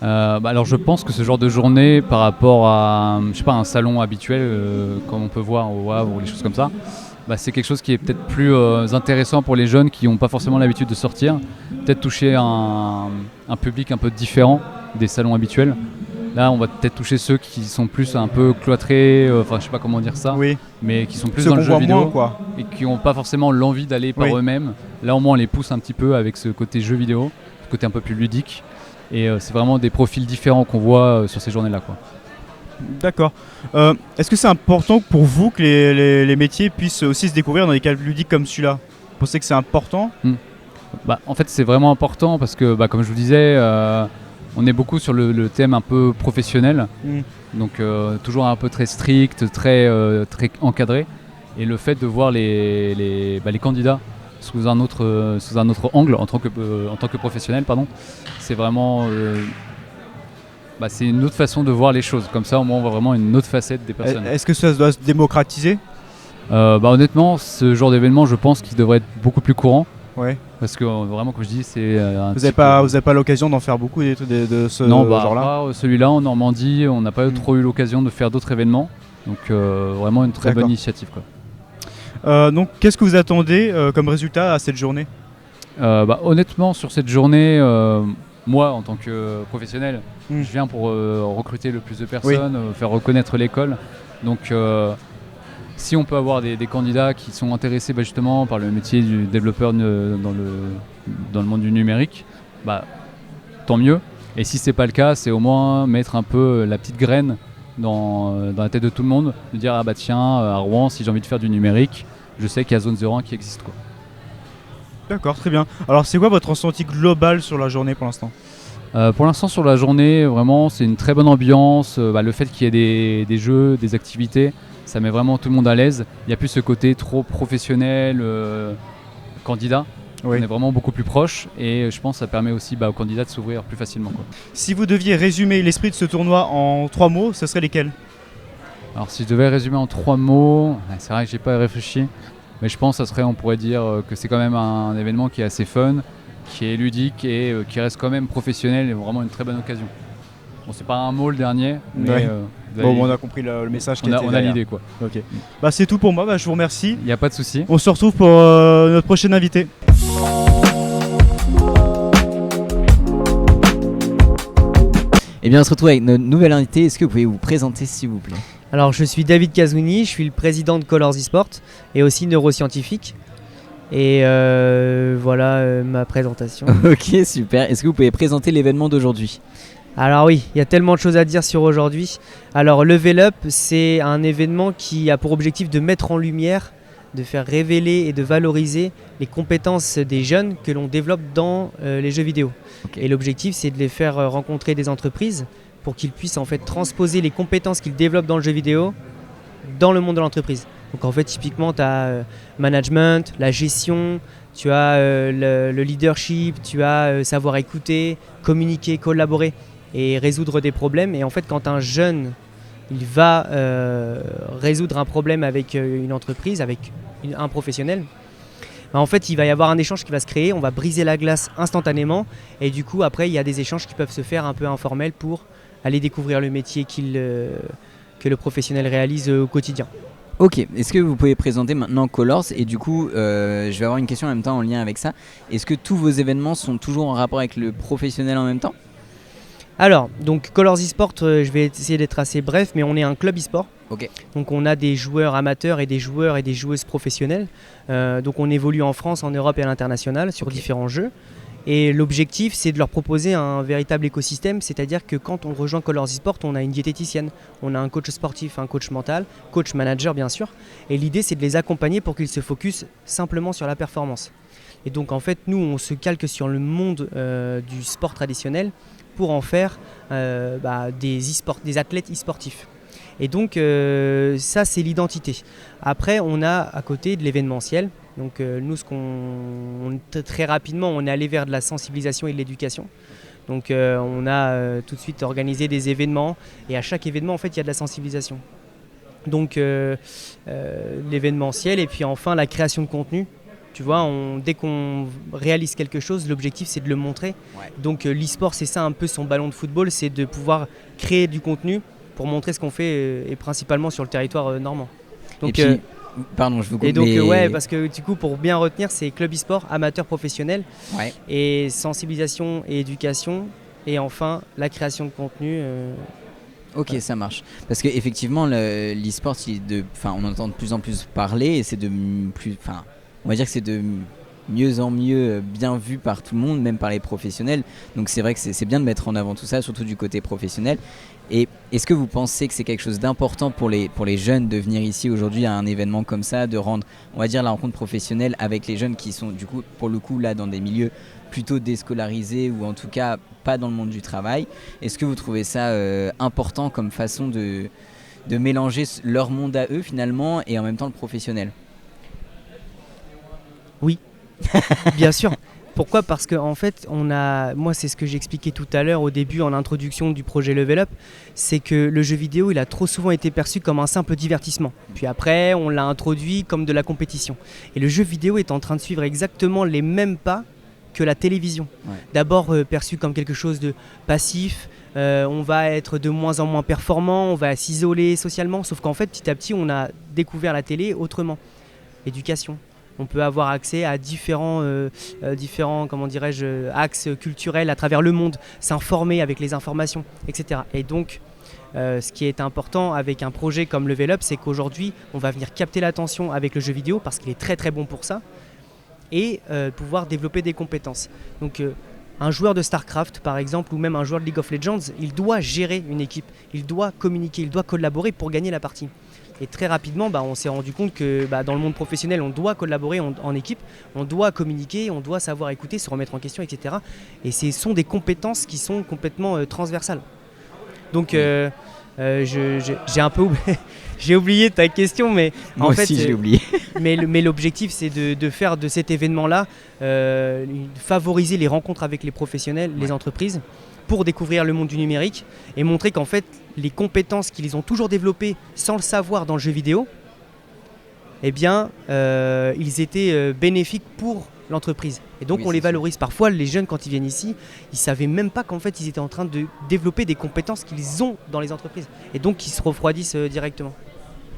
Alors je pense que ce genre de journée par rapport à un salon habituel comme on peut voir au Havre ou les choses comme ça, c'est quelque chose qui est peut-être plus intéressant pour les jeunes qui n'ont pas forcément l'habitude de sortir, peut-être toucher un public un peu différent des salons habituels. Là on va peut-être toucher ceux qui sont plus un peu cloîtrés, je sais pas comment dire ça, Oui. mais qui sont plus Ceux dans le qu'on jeu voit vidéo moins, quoi. et qui n'ont pas forcément l'envie d'aller par Oui. eux-mêmes. Là au moins on les pousse un petit peu avec ce côté jeu vidéo, ce côté un peu plus ludique. Et c'est vraiment des profils différents qu'on voit sur ces journées-là, quoi. D'accord. Est-ce que c'est important pour vous que les métiers puissent aussi se découvrir dans des cadres ludiques comme celui-là? Vous pensez que c'est important? En fait, c'est vraiment important parce que, comme je vous disais, on est beaucoup sur le thème un peu professionnel. Donc toujours un peu très strict, très encadré. Et le fait de voir les candidats sous un autre angle en tant que professionnel, c'est vraiment c'est une autre façon de voir les choses. Comme ça, au moins, on voit vraiment une autre facette des personnes. Est-ce que ça doit se démocratiser? Honnêtement, ce genre d'événement, je pense qu'il devrait être beaucoup plus courant. Ouais. Parce que vraiment, comme je dis, c'est un Vous n'avez pas l'occasion d'en faire beaucoup de ce genre-là? Non, celui-là en Normandie, on n'a pas trop eu l'occasion de faire d'autres événements. Donc vraiment une très D'accord. bonne initiative, quoi. Donc, qu'est-ce que vous attendez comme résultat à cette journée? Honnêtement, sur cette journée, moi, en tant que professionnel, je viens pour recruter le plus de personnes, faire reconnaître l'école. Donc, si on peut avoir des candidats qui sont intéressés justement par le métier du développeur dans le monde du numérique, tant mieux. Et si c'est pas le cas, c'est au moins mettre un peu la petite graine dans la tête de tout le monde, de dire tiens, à Rouen, si j'ai envie de faire du numérique, je sais qu'il y a Zone 01 qui existe, quoi. D'accord, très bien. Alors, c'est quoi votre ressenti global sur la journée pour l'instant? Pour l'instant, sur la journée, vraiment, c'est une très bonne ambiance. Le fait qu'il y ait des jeux, des activités, ça met vraiment tout le monde à l'aise. Il n'y a plus ce côté trop professionnel, candidat. Oui. On est vraiment beaucoup plus proche et je pense que ça permet aussi aux candidats de s'ouvrir plus facilement, quoi. Si vous deviez résumer l'esprit de ce tournoi en 3 mots, ce seraient lesquels? Alors si je devais résumer en 3 mots, c'est vrai que j'ai pas réfléchi, mais je pense que on pourrait dire que c'est quand même un événement qui est assez fun, qui est ludique et qui reste quand même professionnel et vraiment une très bonne occasion. Bon, c'est pas un mot le dernier, mais Ouais. vous avez- On a compris le message qui on a était derrière. l'idée, quoi. Ok. C'est tout pour moi, je vous remercie. Il n'y a pas de souci. On se retrouve pour notre prochain invité. Et bien on se retrouve avec notre nouvelle invité. Est-ce que vous pouvez vous présenter s'il vous plaît? Alors je suis David Kazouni, je suis le président de Colors eSport et aussi neuroscientifique. Et voilà ma présentation. Ok, super. Est-ce que vous pouvez présenter l'événement d'aujourd'hui? Alors oui, il y a tellement de choses à dire sur aujourd'hui. Alors Level Up, c'est un événement qui a pour objectif de mettre en lumière, de faire révéler et de valoriser les compétences des jeunes que l'on développe dans les jeux vidéo. Okay. Et l'objectif, c'est de les faire rencontrer des entreprises pour qu'ils puissent en fait transposer les compétences qu'ils développent dans le jeu vidéo dans le monde de l'entreprise. Donc en fait, typiquement, tu as management, la gestion, tu as le leadership, tu as savoir écouter, communiquer, collaborer et résoudre des problèmes. Et en fait, quand un jeune il va résoudre un problème avec une entreprise, avec un professionnel, en fait, il va y avoir un échange qui va se créer, on va briser la glace instantanément et du coup, après, il y a des échanges qui peuvent se faire un peu informels pour aller découvrir le métier que le professionnel réalise au quotidien. Ok, est-ce que vous pouvez présenter maintenant Colors et du coup, je vais avoir une question en même temps en lien avec ça. Est-ce que tous vos événements sont toujours en rapport avec le professionnel en même temps ? Alors, donc Colors eSport, je vais essayer d'être assez bref, mais on est un club eSport. Ok. Donc on a des joueurs amateurs et des joueurs et des joueuses professionnelles. Donc on évolue en France, en Europe et à l'international sur différents jeux. Et l'objectif, c'est de leur proposer un véritable écosystème, c'est-à-dire que quand on rejoint Colors eSport, on a une diététicienne, on a un coach sportif, un coach mental, coach manager bien sûr. Et l'idée, c'est de les accompagner pour qu'ils se focusent simplement sur la performance. Et donc en fait, nous, on se calque sur le monde du sport traditionnel pour en faire des athlètes e-sportifs. Et donc ça, c'est l'identité. Après, on a à côté de l'événementiel. Donc nous, très rapidement, on est allé vers de la sensibilisation et de l'éducation. Donc on a tout de suite organisé des événements et à chaque événement, en fait, il y a de la sensibilisation. Donc l'événementiel et puis enfin la création de contenu. Tu vois, dès qu'on réalise quelque chose, l'objectif c'est de le montrer. Ouais. Donc l'e-sport, c'est ça un peu son ballon de football, c'est de pouvoir créer du contenu pour montrer ce qu'on fait et principalement sur le territoire normand. Donc, et puis, pardon, je vous coupe. Et donc ouais, parce que du coup, pour bien retenir, c'est club e-sport, amateur professionnel, ouais. Et sensibilisation et éducation, et enfin la création de contenu. Ok, ça marche. Parce qu'effectivement, l'e-sport, on entend de plus en plus parler et c'est on va dire que c'est de mieux en mieux bien vu par tout le monde, même par les professionnels. Donc c'est vrai que c'est bien de mettre en avant tout ça, surtout du côté professionnel. Et est-ce que vous pensez que c'est quelque chose d'important pour les jeunes de venir ici aujourd'hui à un événement comme ça, de rendre, on va dire, la rencontre professionnelle avec les jeunes qui sont du coup, pour le coup, là dans des milieux plutôt déscolarisés ou en tout cas pas dans le monde du travail. Est-ce que vous trouvez ça important comme façon de mélanger leur monde à eux finalement et en même temps le professionnel ? Oui, bien sûr. Pourquoi ? Parce que en fait, moi c'est ce que j'expliquais tout à l'heure au début en introduction du projet Level Up, c'est que le jeu vidéo il a trop souvent été perçu comme un simple divertissement. Puis après, on l'a introduit comme de la compétition. Et le jeu vidéo est en train de suivre exactement les mêmes pas que la télévision. Ouais. D'abord perçu comme quelque chose de passif, on va être de moins en moins performant, on va s'isoler socialement, sauf qu'en fait petit à petit on a découvert la télé autrement. Éducation. On peut avoir accès à différents axes culturels à travers le monde, s'informer avec les informations, etc. Et donc, ce qui est important avec un projet comme Level Up, c'est qu'aujourd'hui, on va venir capter l'attention avec le jeu vidéo parce qu'il est très très bon pour ça et pouvoir développer des compétences. Donc, un joueur de StarCraft, par exemple, ou même un joueur de League of Legends, il doit gérer une équipe, il doit communiquer, il doit collaborer pour gagner la partie. Et très rapidement, on s'est rendu compte que dans le monde professionnel, on doit collaborer en équipe, on doit communiquer, on doit savoir écouter, se remettre en question, etc. Et ce sont des compétences qui sont complètement transversales. Donc, j'ai un peu j'ai oublié ta question, mais moi en fait, aussi, j'ai oublié. mais l'objectif, c'est de faire de cet événement-là, favoriser les rencontres avec les professionnels, les entreprises, pour découvrir le monde du numérique et montrer qu'en fait, les compétences qu'ils ont toujours développées sans le savoir dans le jeu vidéo, eh bien, ils étaient bénéfiques pour l'entreprise. Et donc, on les valorise. Parfois, les jeunes, quand ils viennent ici, ils ne savaient même pas qu'en fait, ils étaient en train de développer des compétences qu'ils ont dans les entreprises. Et donc, ils se refroidissent directement.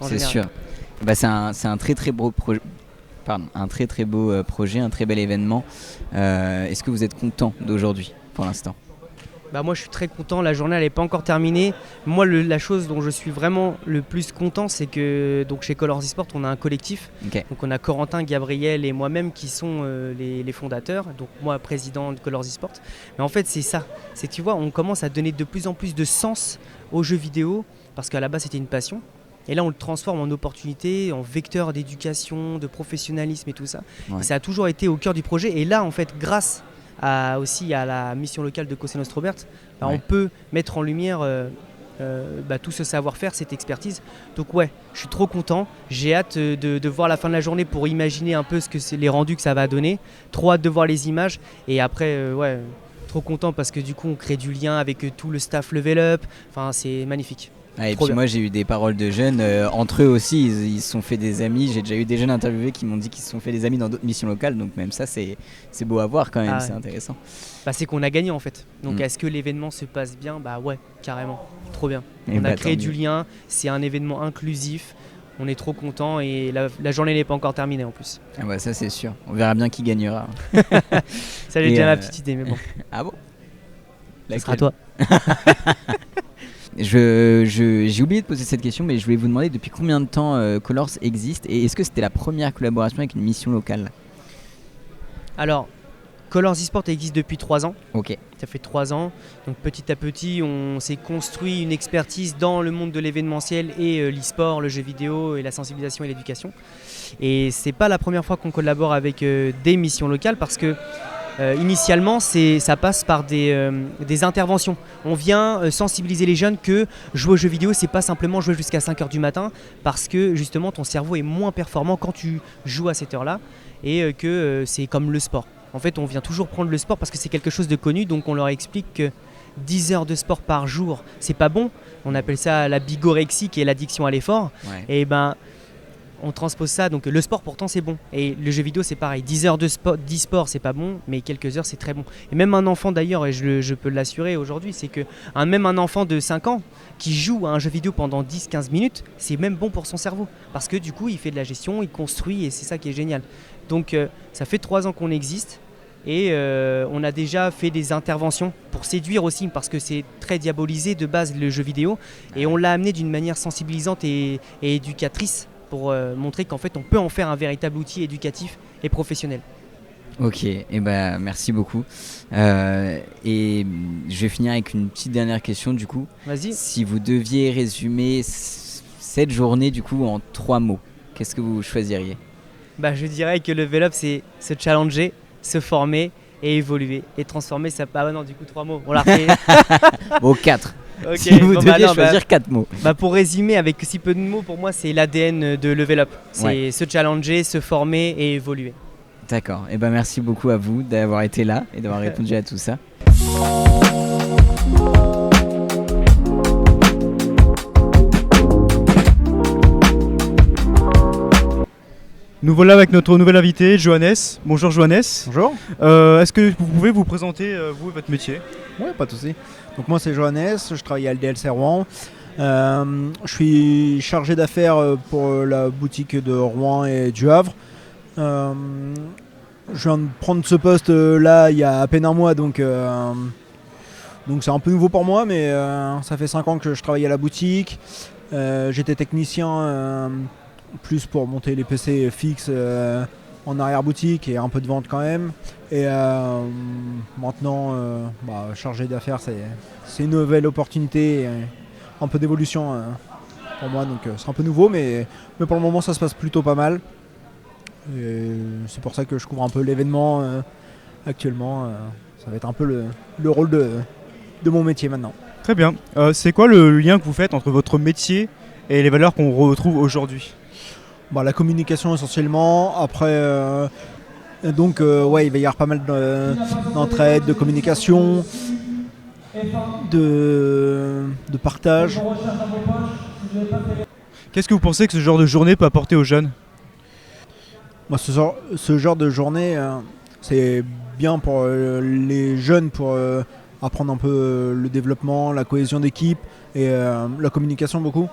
C'est sûr. C'est un très très beau projet. Un très très beau projet, un très bel événement. Est-ce que vous êtes content d'aujourd'hui pour l'instant ? Moi je suis très content, la journée elle n'est pas encore terminée. Moi la chose dont je suis vraiment le plus content, c'est que donc, chez Colors eSport on a un collectif. Okay. Donc on a Corentin, Gabriel et moi-même qui sont les fondateurs. Donc moi président de Colors eSport. Mais en fait c'est ça, tu vois, on commence à donner de plus en plus de sens aux jeux vidéo parce qu'à la base c'était une passion. Et là on le transforme en opportunité, en vecteur d'éducation, de professionnalisme et tout ça. Ouais. Et ça a toujours été au cœur du projet. Et là en fait grâce aussi à la mission locale de Cosé Nostrobert, on peut mettre en lumière tout ce savoir-faire, cette expertise. Donc ouais, je suis trop content. J'ai hâte de voir la fin de la journée pour imaginer un peu ce que c'est les rendus que ça va donner. Trop hâte de voir les images. Et après, trop content parce que du coup, on crée du lien avec tout le staff Level Up. Enfin, c'est magnifique. Ah, et Trop puis bien. moi j'ai eu des paroles de jeunes, entre eux aussi ils se sont fait des amis, j'ai déjà eu des jeunes interviewés qui m'ont dit qu'ils se sont fait des amis dans d'autres missions locales, donc même ça c'est beau à voir quand même, Ah c'est ouais. intéressant. C'est qu'on a gagné en fait. Donc Mm. est-ce que l'événement se passe bien ? Bah ouais, carrément. Trop bien. Et On a bah, créé tant du mieux. lien, c'est un événement inclusif. On est trop content et la journée n'est pas encore terminée en plus. Ah bah ça c'est sûr, on verra bien qui gagnera. Ça j'ai Et, déjà ma petite idée, mais bon. Ah bon? Ce sera toi. J'ai oublié de poser cette question, mais je voulais vous demander depuis combien de temps Colors existe et est-ce que c'était la première collaboration avec une mission locale? Alors, Colors eSport existe depuis 3 ans. Ok. Ça fait 3 ans. Donc petit à petit, on s'est construit une expertise dans le monde de l'événementiel et l'e-sport, le jeu vidéo et la sensibilisation et l'éducation. Et c'est pas la première fois qu'on collabore avec des missions locales parce que initialement, ça passe par des interventions. On vient sensibiliser les jeunes que jouer aux jeux vidéo, c'est pas simplement jouer jusqu'à 5h du matin parce que justement ton cerveau est moins performant quand tu joues à cette heure-là et que c'est comme le sport. En fait, on vient toujours prendre le sport parce que c'est quelque chose de connu, donc on leur explique que 10 heures de sport par jour, c'est pas bon. On appelle ça la bigorexie, qui est l'addiction à l'effort. Ouais. Et on transpose ça, donc le sport pourtant c'est bon. Et le jeu vidéo c'est pareil, 10 heures d'e-sport c'est pas bon, mais quelques heures c'est très bon. Et même un enfant d'ailleurs, et je peux l'assurer aujourd'hui, c'est que même un enfant de 5 ans qui joue à un jeu vidéo pendant 10-15 minutes, c'est même bon pour son cerveau. Parce que du coup il fait de la gestion, il construit et c'est ça qui est génial. Donc ça fait 3 ans qu'on existe. Et on a déjà fait des interventions pour séduire aussi parce que c'est très diabolisé de base le jeu vidéo et on l'a amené d'une manière sensibilisante et éducatrice pour montrer qu'en fait on peut en faire un véritable outil éducatif et professionnel. Ok, et merci beaucoup. Et je vais finir avec une petite dernière question du coup. Vas-y. Si vous deviez résumer cette journée du coup en 3 mots, qu'est-ce que vous choisiriez? Je dirais que le Level Up c'est se challenger, se former et évoluer. Et transformer ça... non du coup 3 mots. On l'a refait. Bon 4. Okay, si vous deviez choisir 4 mots. Pour résumer, avec si peu de mots, pour moi, c'est l'ADN de Level Up. C'est se challenger, se former et évoluer. D'accord. Et merci beaucoup à vous d'avoir été là et d'avoir répondu à tout ça. Nous voilà avec notre nouvel invité, Johannes. Bonjour Johannes. Bonjour. Est-ce que vous pouvez vous présenter, vous et votre métier? Oui, pas de souci. Donc moi c'est Johannes, je travaille à LDLC Rouen. Je suis chargé d'affaires pour la boutique de Rouen et du Havre. Je viens de prendre ce poste là il y a à peine un mois, donc c'est un peu nouveau pour moi, mais ça fait 5 ans que je travaille à la boutique. J'étais technicien plus pour monter les PC fixes en arrière-boutique et un peu de vente quand même. Et maintenant, chargé d'affaires, c'est une nouvelle opportunité, un peu d'évolution pour moi, donc c'est un peu nouveau, mais pour le moment ça se passe plutôt pas mal. Et c'est pour ça que je couvre un peu l'événement actuellement. Ça va être un peu le rôle de mon métier maintenant. Très bien. C'est quoi le lien que vous faites entre votre métier et les valeurs qu'on retrouve aujourd'hui? La communication essentiellement. Après, il va y avoir pas mal d'entraide, de communication, de partage. Qu'est-ce que vous pensez que ce genre de journée peut apporter aux jeunes? Ce genre de journée, c'est bien pour les jeunes pour apprendre un peu le développement, la cohésion d'équipe et la communication beaucoup.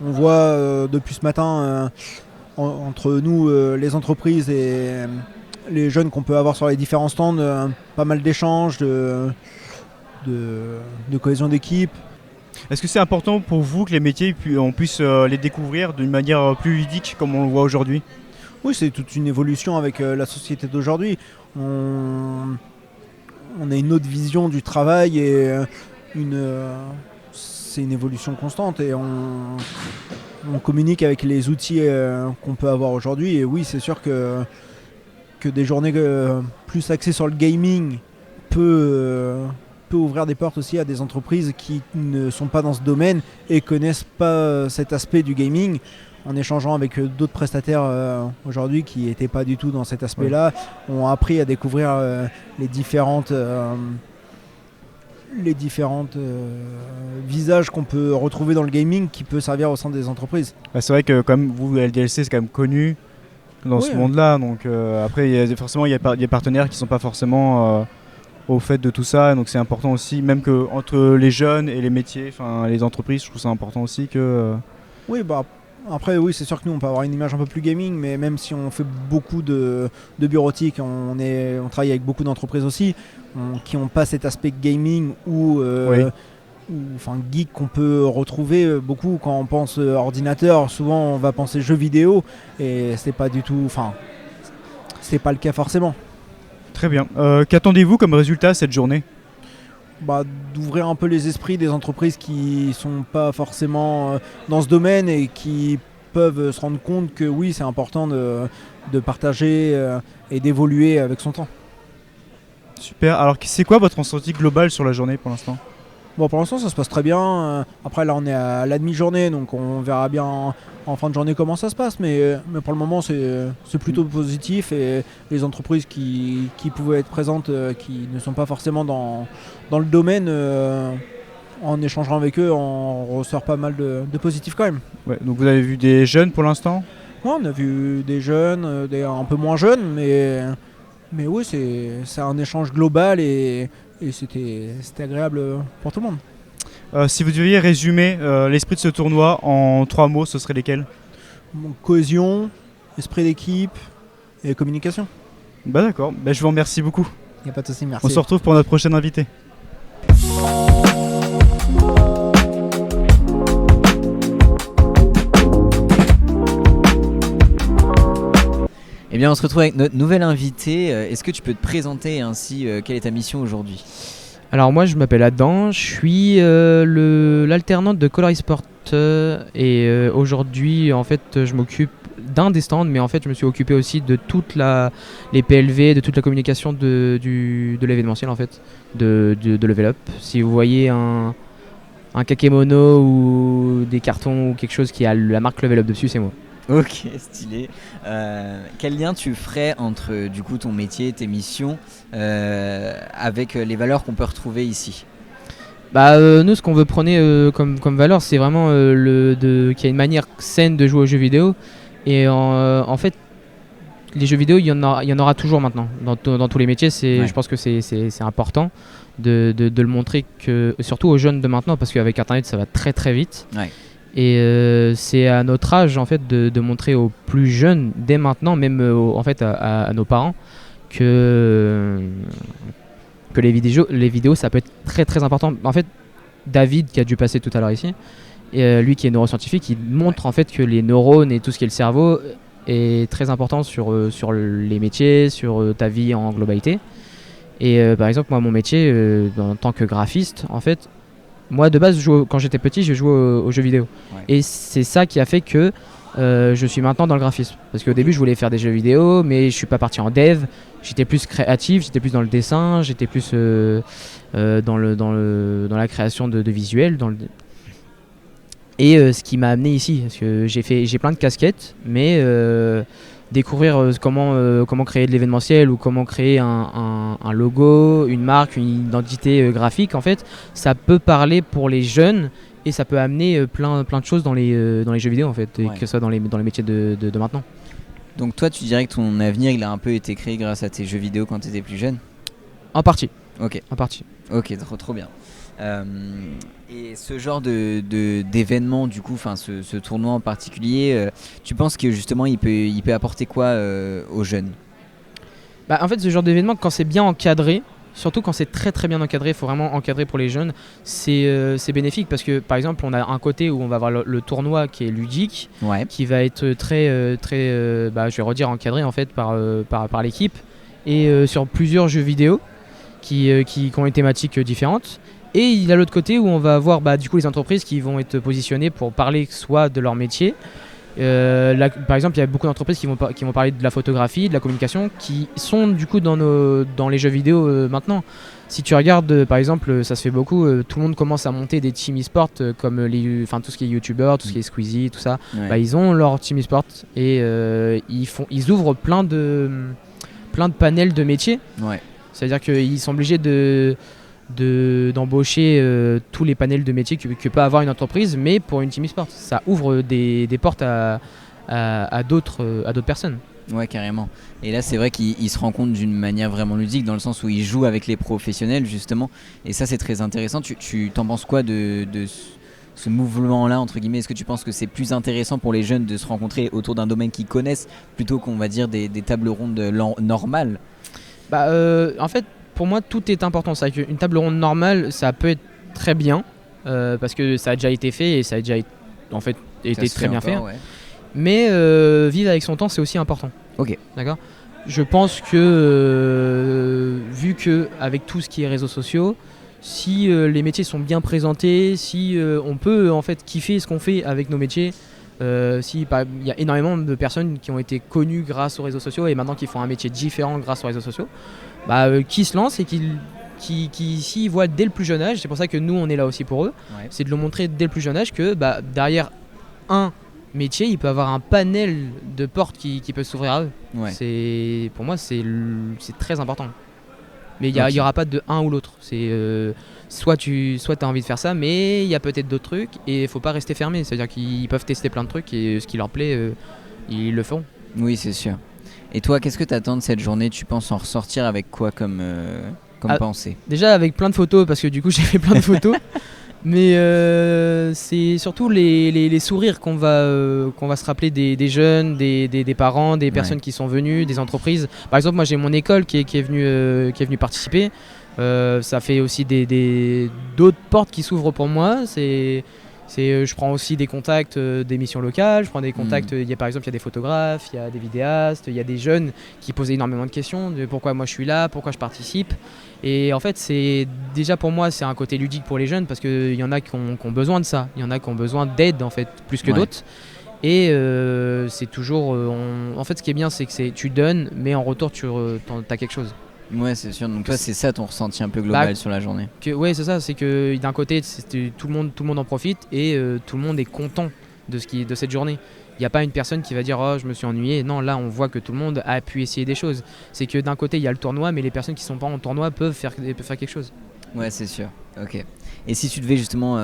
On voit depuis ce matin entre nous, les entreprises et les jeunes qu'on peut avoir sur les différents stands, pas mal d'échanges, de cohésion d'équipe. Est-ce que c'est important pour vous que les métiers, on puisse les découvrir d'une manière plus ludique comme on le voit aujourd'hui? Oui, c'est toute une évolution avec la société d'aujourd'hui. On a une autre vision du travail et c'est une évolution constante et on communique avec les outils qu'on peut avoir aujourd'hui. Et oui, c'est sûr que des journées plus axées sur le gaming peut peut ouvrir des portes aussi à des entreprises qui ne sont pas dans ce domaine et connaissent pas cet aspect du gaming. En échangeant avec d'autres prestataires aujourd'hui qui n'étaient pas du tout dans cet aspect-là, ont appris à découvrir les différentes visages qu'on peut retrouver dans le gaming qui peut servir au sein des entreprises. C'est vrai que comme vous, LDLC, c'est quand même connu dans ce monde-là. Donc après, forcément, il y a des partenaires qui ne sont pas forcément au fait de tout ça. Donc c'est important aussi, même que entre les jeunes et les métiers, enfin les entreprises, je trouve ça important aussi que... Oui, bah après, oui, c'est sûr que nous, on peut avoir une image un peu plus gaming, mais même si on fait beaucoup de bureautique, on travaille avec beaucoup d'entreprises aussi, qui n'ont pas cet aspect gaming ou geek qu'on peut retrouver beaucoup quand on pense ordinateur. Souvent, on va penser jeux vidéo, et c'est pas du tout, c'est pas le cas forcément. Très bien. Qu'attendez-vous comme résultat cette journée ? D'ouvrir un peu les esprits des entreprises qui sont pas forcément dans ce domaine et qui peuvent se rendre compte que oui, c'est important de partager et d'évoluer avec son temps. Super. Alors c'est quoi votre ressenti global sur la journée pour l'instant ? Bon, pour l'instant ça se passe très bien. Après là on est à la demi-journée, donc on verra bien en fin de journée comment ça se passe, mais pour le moment c'est plutôt positif, et les entreprises qui pouvaient être présentes, qui ne sont pas forcément dans le domaine, en échangeant avec eux, on ressort pas mal de positifs quand même. Ouais, donc vous avez vu des jeunes pour l'instant ? Ouais, on a vu des jeunes, des un peu moins jeunes, mais oui, c'est un échange global et c'était agréable pour tout le monde. Si vous deviez résumer l'esprit de ce tournoi en 3 mots, ce serait lesquels ? Cohésion, esprit d'équipe et communication. D'accord, je vous remercie beaucoup. Il n'y a pas de souci, merci. On se retrouve pour notre prochaine invité. Eh bien, on se retrouve avec notre nouvel invité. Est-ce que tu peux te présenter ainsi quelle est ta mission aujourd'hui ? Alors moi je m'appelle Adam, je suis l'alternante de Color eSport et aujourd'hui en fait je m'occupe d'un des stands, mais en fait je me suis occupé aussi de toute les PLV, de toute la communication de l'événementiel en fait, de Level Up. Si vous voyez un kakémono ou des cartons ou quelque chose qui a la marque Level Up dessus, c'est moi. Ok, stylé. Quel lien tu ferais entre du coup ton métier, tes missions, avec les valeurs qu'on peut retrouver ici ? Nous, ce qu'on veut prôner comme valeur, c'est vraiment qu'il y a une manière saine de jouer aux jeux vidéo. Et en fait, les jeux vidéo, il y en aura toujours maintenant. Dans tous les métiers, je pense que c'est important de le montrer, surtout aux jeunes de maintenant, parce qu'avec Internet, ça va très très vite. Ouais. Et c'est à notre âge en fait de montrer aux plus jeunes dès maintenant, même en fait à nos parents, que les vidéos ça peut être très très important. En fait, David qui a dû passer tout à l'heure ici, et lui qui est neuroscientifique, il montre en fait que les neurones et tout ce qui est le cerveau est très important sur les métiers, sur ta vie en globalité. Et par exemple moi mon métier en tant que graphiste, en fait moi de base quand j'étais petit je jouais aux jeux vidéo, et c'est ça qui a fait que je suis maintenant dans le graphisme, parce qu'au début je voulais faire des jeux vidéo mais je suis pas parti en dev, j'étais plus créatif, j'étais plus dans le dessin, j'étais plus dans la création de visuels, et ce qui m'a amené ici, parce que j'ai plein de casquettes, mais découvrir comment créer de l'événementiel ou comment créer un logo, une marque, une identité graphique, en fait, ça peut parler pour les jeunes et ça peut amener plein de choses dans les jeux vidéo en fait, et que ce soit dans les métiers de maintenant. Donc toi, tu dirais que ton avenir, il a un peu été créé grâce à tes jeux vidéo quand tu étais plus jeune ? En partie. Ok. En partie. Ok, trop bien. Et ce genre d'événement, du coup, ce tournoi en particulier, tu penses que justement il peut apporter quoi aux jeunes ? En fait, ce genre d'événement, quand c'est bien encadré, surtout quand c'est très très bien encadré, il faut vraiment encadrer pour les jeunes, c'est bénéfique, parce que par exemple on a un côté où on va avoir le tournoi qui est ludique, qui va être très je vais redire encadré en fait par l'équipe, et sur plusieurs jeux vidéo qui ont une thématique différente. Et il y a l'autre côté où on va avoir du coup les entreprises qui vont être positionnées pour parler soit de leur métier. Par exemple, il y a beaucoup d'entreprises qui vont parler de la photographie, de la communication, qui sont du coup dans les jeux vidéo maintenant. Si tu regardes, par exemple, ça se fait beaucoup, tout le monde commence à monter des team e-sport comme tout ce qui est youtubeur, tout ce qui est Squeezie, tout ça. Ouais. Bah, ils ont leur team e-sport et ils ouvrent plein de panels de métiers. Ouais. C'est-à-dire qu'ils sont obligés d'embaucher tous les panels de métiers que peut avoir une entreprise, mais pour une team e-sport. Ça ouvre des portes à d'autres personnes. Ouais, carrément. Et là, c'est vrai qu'ils se rencontrent d'une manière vraiment ludique, dans le sens où ils jouent avec les professionnels, justement. Et ça, c'est très intéressant. Tu t'en penses quoi de ce mouvement-là, entre guillemets? Est-ce que tu penses que c'est plus intéressant pour les jeunes de se rencontrer autour d'un domaine qu'ils connaissent, plutôt qu'on va dire des tables rondes normales? En fait, pour moi, tout est important. C'est vrai qu'une table ronde normale, ça peut être très bien, parce que ça a déjà été fait et ça a déjà été très bien fait. Ouais. Mais vivre avec son temps, c'est aussi important. Ok. D'accord. Je pense que vu que avec tout ce qui est réseaux sociaux, si les métiers sont bien présentés, si on peut en fait kiffer ce qu'on fait avec nos métiers, il y a énormément de personnes qui ont été connues grâce aux réseaux sociaux et maintenant qui font un métier différent grâce aux réseaux sociaux, qui se lancent et qui s'y voient dès le plus jeune âge. C'est pour ça que nous on est là aussi pour eux. Ouais. C'est de leur montrer dès le plus jeune âge que derrière un métier, il peut avoir un panel de portes qui peut s'ouvrir à eux. Ouais. Pour moi, c'est très important. Mais il n'y aura pas de un ou l'autre. Soit tu as envie de faire ça, mais il y a peut-être d'autres trucs et il ne faut pas rester fermé. C'est-à-dire qu'ils peuvent tester plein de trucs et ce qui leur plaît, ils le feront. Oui, c'est sûr. Et toi, qu'est-ce que tu attends de cette journée? Tu penses en ressortir avec quoi comme pensée? Déjà avec plein de photos, parce que du coup j'ai fait plein de photos. Mais c'est surtout les sourires qu'on va se rappeler des jeunes, des parents, des personnes qui sont venues, des entreprises. Par exemple, moi j'ai mon école qui est venue participer. Ça fait aussi d'autres portes qui s'ouvrent pour moi. Je prends aussi des contacts d'émissions locales, je prends des contacts, par exemple il y a des photographes, il y a des vidéastes, il y a des jeunes qui posent énormément de questions de pourquoi moi je suis là, pourquoi je participe. Et en fait c'est déjà pour moi c'est un côté ludique pour les jeunes parce qu'il y en a qui ont besoin de ça, il y en a qui ont besoin d'aide en fait plus que d'autres. Et c'est toujours, en fait ce qui est bien c'est que tu donnes mais en retour tu as quelque chose. Ouais, c'est sûr. Donc toi, c'est ça ton ressenti un peu global sur la journée. Ouais, c'est ça. C'est que d'un côté, tout le monde en profite et tout le monde est content de cette journée. Il n'y a pas une personne qui va dire oh je me suis ennuyé. Non, là on voit que tout le monde a pu essayer des choses. C'est que d'un côté il y a le tournoi, mais les personnes qui sont pas en tournoi peuvent faire quelque chose. Ouais, c'est sûr. Ok. Et si tu devais justement,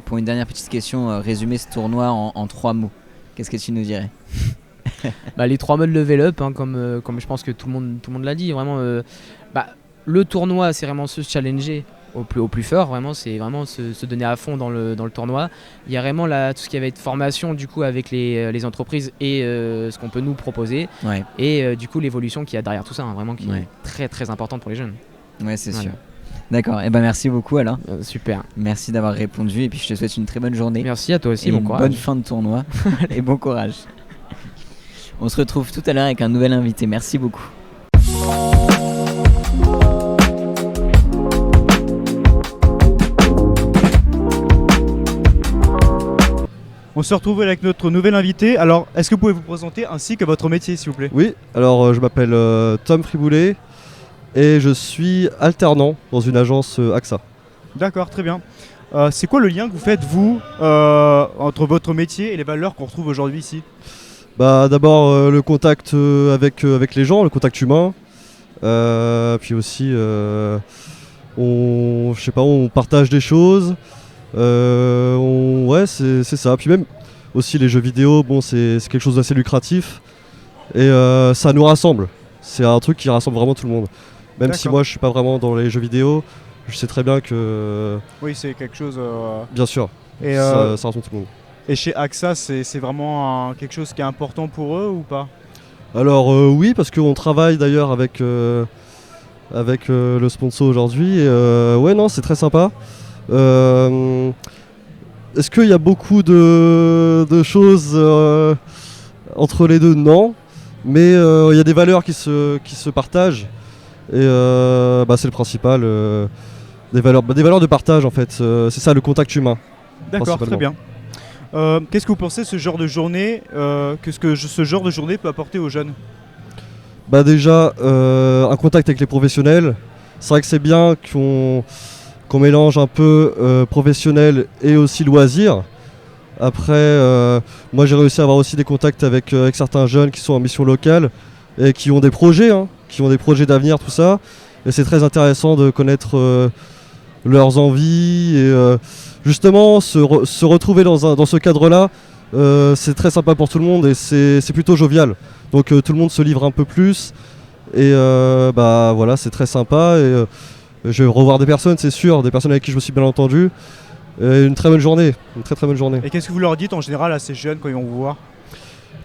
pour une dernière petite question, résumer ce tournoi en 3 mots, qu'est-ce que tu nous dirais? Les 3 modes level up, comme je pense que tout le monde l'a dit, vraiment. Le tournoi, c'est vraiment se challenger au plus fort, vraiment, c'est vraiment se donner à fond dans le tournoi. Il y a vraiment tout ce qui va être formation du coup avec les entreprises et ce qu'on peut nous proposer. Ouais. Et du coup l'évolution qu'il y a derrière tout ça, vraiment qui est très très importante pour les jeunes. Ouais, c'est sûr. D'accord, et merci beaucoup Alain. Super. Merci d'avoir répondu et puis je te souhaite une très bonne journée. Merci à toi aussi, et bon courage. Bonne fin de tournoi et bon courage. On se retrouve tout à l'heure avec un nouvel invité. Merci beaucoup. On se retrouve avec notre nouvel invité. Alors, est-ce que vous pouvez vous présenter ainsi que votre métier, s'il vous plaît? Oui, alors je m'appelle Tom Friboulet et je suis alternant dans une agence AXA. D'accord, très bien. C'est quoi le lien que vous faites, vous, entre votre métier et les valeurs qu'on retrouve aujourd'hui ici? D'abord le contact avec les gens, le contact humain. Puis aussi, on partage des choses. C'est ça. Puis même aussi les jeux vidéo, c'est quelque chose d'assez lucratif. Et ça nous rassemble. C'est un truc qui rassemble vraiment tout le monde. Même si moi je suis pas vraiment dans les jeux vidéo, je sais très bien que... Oui, c'est quelque chose... Bien sûr, et ça rassemble tout le monde. Et chez AXA, c'est vraiment quelque chose qui est important pour eux ou pas? Alors oui, parce qu'on travaille d'ailleurs avec le sponsor aujourd'hui. Et c'est très sympa. Est-ce qu'il y a beaucoup de choses entre les deux? Non. Mais il y a des valeurs qui se partagent. Et c'est le principal. Des valeurs de partage en fait. C'est ça, le contact humain. D'accord, très bien. Qu'est-ce que vous pensez de ce genre de journée, ce genre de journée peut apporter aux jeunes? Déjà, un contact avec les professionnels, c'est vrai que c'est bien qu'on mélange un peu professionnel et aussi loisir. Après, moi j'ai réussi à avoir aussi des contacts avec certains jeunes qui sont en mission locale et qui ont des projets, d'avenir, tout ça. Et c'est très intéressant de connaître leurs envies et justement se retrouver dans ce cadre-là. C'est très sympa pour tout le monde et c'est plutôt jovial. Donc tout le monde se livre un peu plus et voilà, c'est très sympa. Et je vais revoir des personnes, c'est sûr, des personnes avec qui je me suis bien entendu. Et une très bonne journée, une très très bonne journée. Et qu'est-ce que vous leur dites en général à ces jeunes quand ils vont vous voir?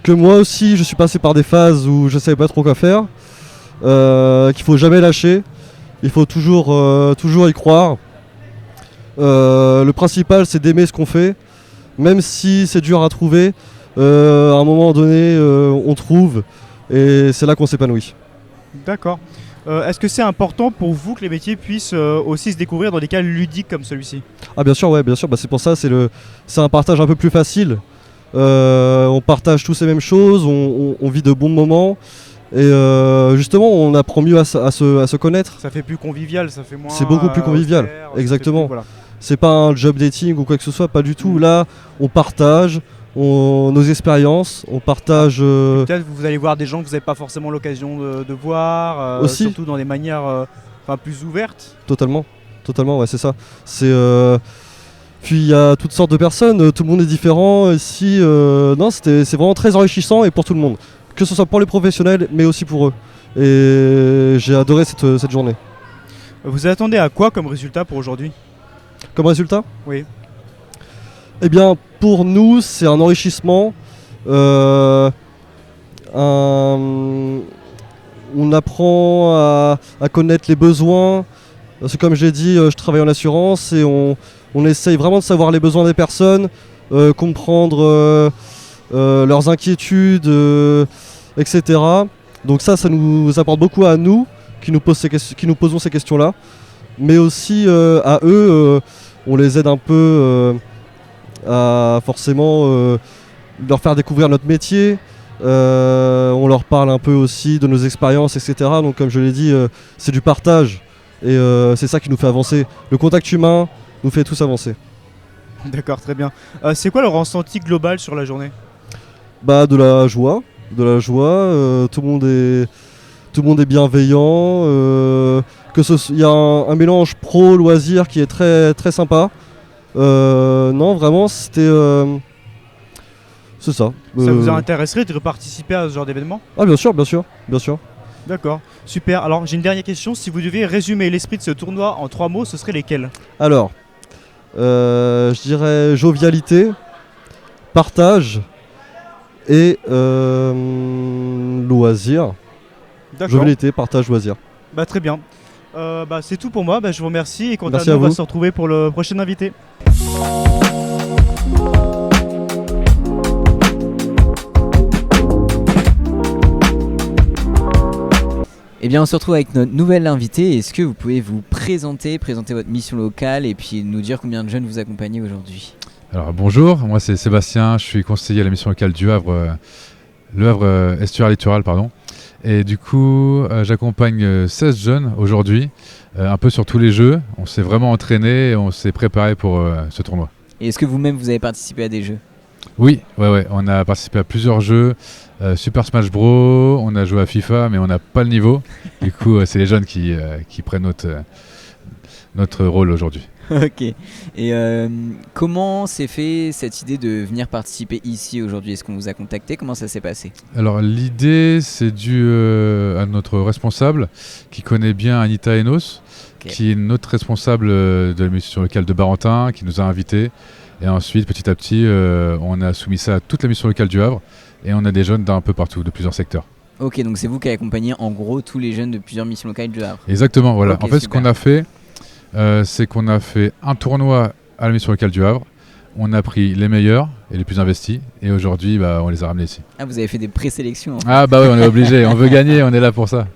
Que moi aussi, je suis passé par des phases où je savais pas trop quoi faire. Qu'il faut jamais lâcher. Il faut toujours y croire. Le principal, c'est d'aimer ce qu'on fait. Même si c'est dur à trouver, à un moment donné, on trouve. Et c'est là qu'on s'épanouit. D'accord. Est-ce que c'est important pour vous que les métiers puissent aussi se découvrir dans des cas ludiques comme celui-ci? Ah bien sûr, ouais, bien sûr. C'est pour ça, c'est un partage un peu plus facile. On partage tous les mêmes choses, on vit de bons moments. Et justement, on apprend mieux à se connaître. Ça fait plus convivial, ça fait moins... C'est beaucoup plus convivial, exactement. C'est pas un job dating ou quoi que ce soit, pas du tout. Là, on partage nos expériences, on partage... Peut-être vous allez voir des gens que vous n'avez pas forcément l'occasion de voir, aussi. Surtout dans des manières plus ouvertes. Totalement, ouais, c'est ça. Puis il y a toutes sortes de personnes, tout le monde est différent. Ici, c'est vraiment très enrichissant et pour tout le monde. Que ce soit pour les professionnels, mais aussi pour eux. Et j'ai adoré cette journée. Vous attendez à quoi comme résultat pour aujourd'hui? Comme résultat? Oui. Eh bien, pour nous, c'est un enrichissement. On apprend à connaître les besoins. Parce que comme j'ai dit, je travaille en assurance et on essaye vraiment de savoir les besoins des personnes, comprendre leurs inquiétudes, etc. Donc ça nous apporte beaucoup à nous, qui nous posons ces questions-là. Mais aussi à eux, on les aide un peu à forcément leur faire découvrir notre métier. On leur parle un peu aussi de nos expériences, etc. Donc comme je l'ai dit, c'est du partage. Et c'est ça qui nous fait avancer. Le contact humain nous fait tous avancer. D'accord, très bien. C'est quoi le ressenti global sur la journée? De la joie. Tout le monde est bienveillant. Il y a un mélange pro-loisir qui est très, très sympa. Non, vraiment, c'était... c'est ça. Ça vous intéresserait de participer à ce genre d'événement? Ah bien sûr. D'accord, super. Alors j'ai une dernière question. Si vous deviez résumer l'esprit de ce tournoi en 3 mots, ce serait lesquels? Alors, je dirais jovialité, partage et loisir. D'accord. Jovialité, partage, loisir. Très bien. C'est tout pour moi. Je vous remercie et quant Merci à nous, à on va vous. se retrouver pour le prochain invité. Eh bien, on se retrouve avec notre nouvelle invitée. Est-ce que vous pouvez vous présenter votre mission locale et puis nous dire combien de jeunes vous accompagnez aujourd'hui? Alors bonjour, moi c'est Sébastien, je suis conseiller à la mission locale du Havre, Le Havre Estuaire Littoral, pardon. Et du coup, j'accompagne 16 jeunes aujourd'hui, un peu sur tous les jeux. On s'est vraiment entraîné et on s'est préparé pour ce tournoi. Et est-ce que vous-même vous avez participé à des jeux? Oui, ouais, on a participé à plusieurs jeux. Super Smash Bros, on a joué à FIFA, mais on n'a pas le niveau. Du coup, c'est les jeunes qui prennent notre rôle aujourd'hui. Ok. Et comment s'est fait cette idée de venir participer ici aujourd'hui? Est-ce qu'on vous a contacté? Comment ça s'est passé? Alors l'idée, c'est dû à notre responsable qui connaît bien Anita Enos, qui est notre responsable de la mission locale de Barentin, qui nous a invités. Et ensuite, petit à petit, on a soumis ça à toute la mission locale du Havre. Et on a des jeunes d'un peu partout, de plusieurs secteurs. Ok, donc c'est vous qui accompagnez en gros tous les jeunes de plusieurs missions locales du Havre. Exactement, voilà. Okay, en fait, super. ce qu'on a fait, c'est qu'on a fait un tournoi à la mission locale du Havre. On a pris les meilleurs et les plus investis. Et aujourd'hui, on les a ramenés ici. Ah, vous avez fait des présélections en fait. Ah bah oui, on est obligé. On veut gagner, on est là pour ça.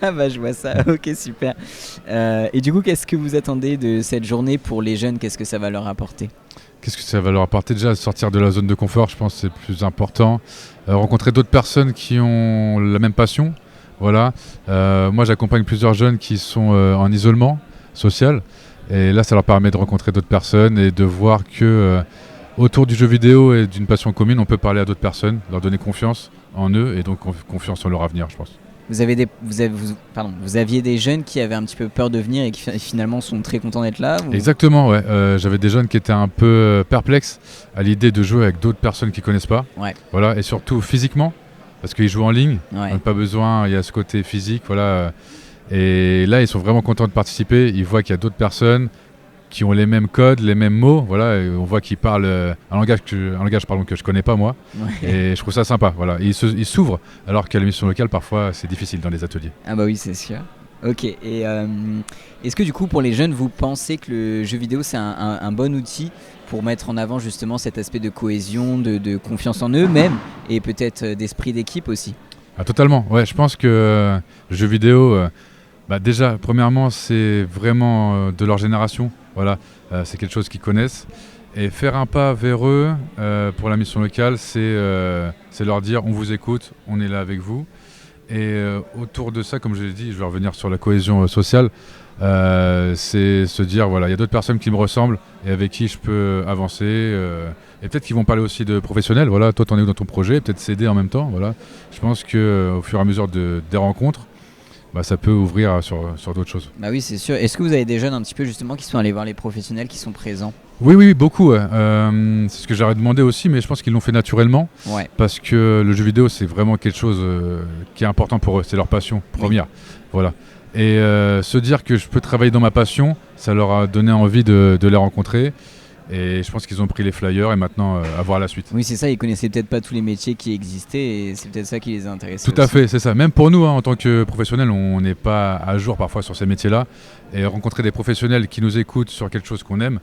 Ah bah je vois ça, ok super. Et du coup, qu'est-ce que vous attendez de cette journée pour les jeunes? Qu'est-ce que ça va leur apporter? Qu'est-ce que ça va leur apporter? Déjà, sortir de la zone de confort, je pense que c'est le plus important. Rencontrer d'autres personnes qui ont la même passion. Voilà. Moi, j'accompagne plusieurs jeunes qui sont en isolement social. Et là, ça leur permet de rencontrer d'autres personnes et de voir que autour du jeu vidéo et d'une passion commune, on peut parler à d'autres personnes, leur donner confiance en eux et donc confiance en leur avenir, je pense. Vous aviez des jeunes qui avaient un petit peu peur de venir et qui finalement sont très contents d'être là ou... Exactement, ouais. J'avais des jeunes qui étaient un peu perplexes à l'idée de jouer avec d'autres personnes qu'ils connaissent pas. Ouais. Voilà, et surtout physiquement, parce qu'ils jouent en ligne. Ouais. Donc pas besoin, il y a ce côté physique, voilà. Et là, ils sont vraiment contents de participer. Ils voient qu'il y a d'autres personnes qui ont les mêmes codes, les mêmes mots, voilà, et on voit qu'ils parlent un langage que je connais pas moi, ouais. Et je trouve ça sympa, voilà. Ils s'ouvrent, alors qu'à la mission locale, parfois, c'est difficile dans les ateliers. Ah bah oui, c'est sûr. Ok, et est-ce que du coup, pour les jeunes, vous pensez que le jeu vidéo, c'est un bon outil pour mettre en avant justement cet aspect de cohésion, de confiance en eux-mêmes, et peut-être d'esprit d'équipe aussi? Ah, totalement, ouais, je pense que le jeu vidéo, déjà, premièrement, c'est vraiment de leur génération. Voilà, c'est quelque chose qu'ils connaissent. Et faire un pas vers eux pour la mission locale, c'est leur dire on vous écoute, on est là avec vous. Et autour de ça, comme je l'ai dit, je vais revenir sur la cohésion sociale, c'est se dire voilà, il y a d'autres personnes qui me ressemblent et avec qui je peux avancer. Et peut-être qu'ils vont parler aussi de professionnels. Voilà, toi, t'en es où dans ton projet, peut-être s'aider en même temps. Voilà. Je pense qu'au fur et à mesure des rencontres, ça peut ouvrir sur d'autres choses. Bah oui, c'est sûr. Est-ce que vous avez des jeunes un petit peu justement qui sont allés voir les professionnels qui sont présents? Oui, beaucoup. Ouais. C'est ce que j'aurais demandé aussi, mais je pense qu'ils l'ont fait naturellement. Ouais. Parce que le jeu vidéo, c'est vraiment quelque chose qui est important pour eux. C'est leur passion première. Oui. Voilà. Et se dire que je peux travailler dans ma passion, ça leur a donné envie de les rencontrer. Et je pense qu'ils ont pris les flyers et maintenant à voir la suite. Oui, c'est ça, ils connaissaient peut-être pas tous les métiers qui existaient et c'est peut-être ça qui les a intéressés. Tout à fait, c'est ça. Même pour nous, en tant que professionnels, on n'est pas à jour parfois sur ces métiers-là. Et rencontrer des professionnels qui nous écoutent sur quelque chose qu'on aime,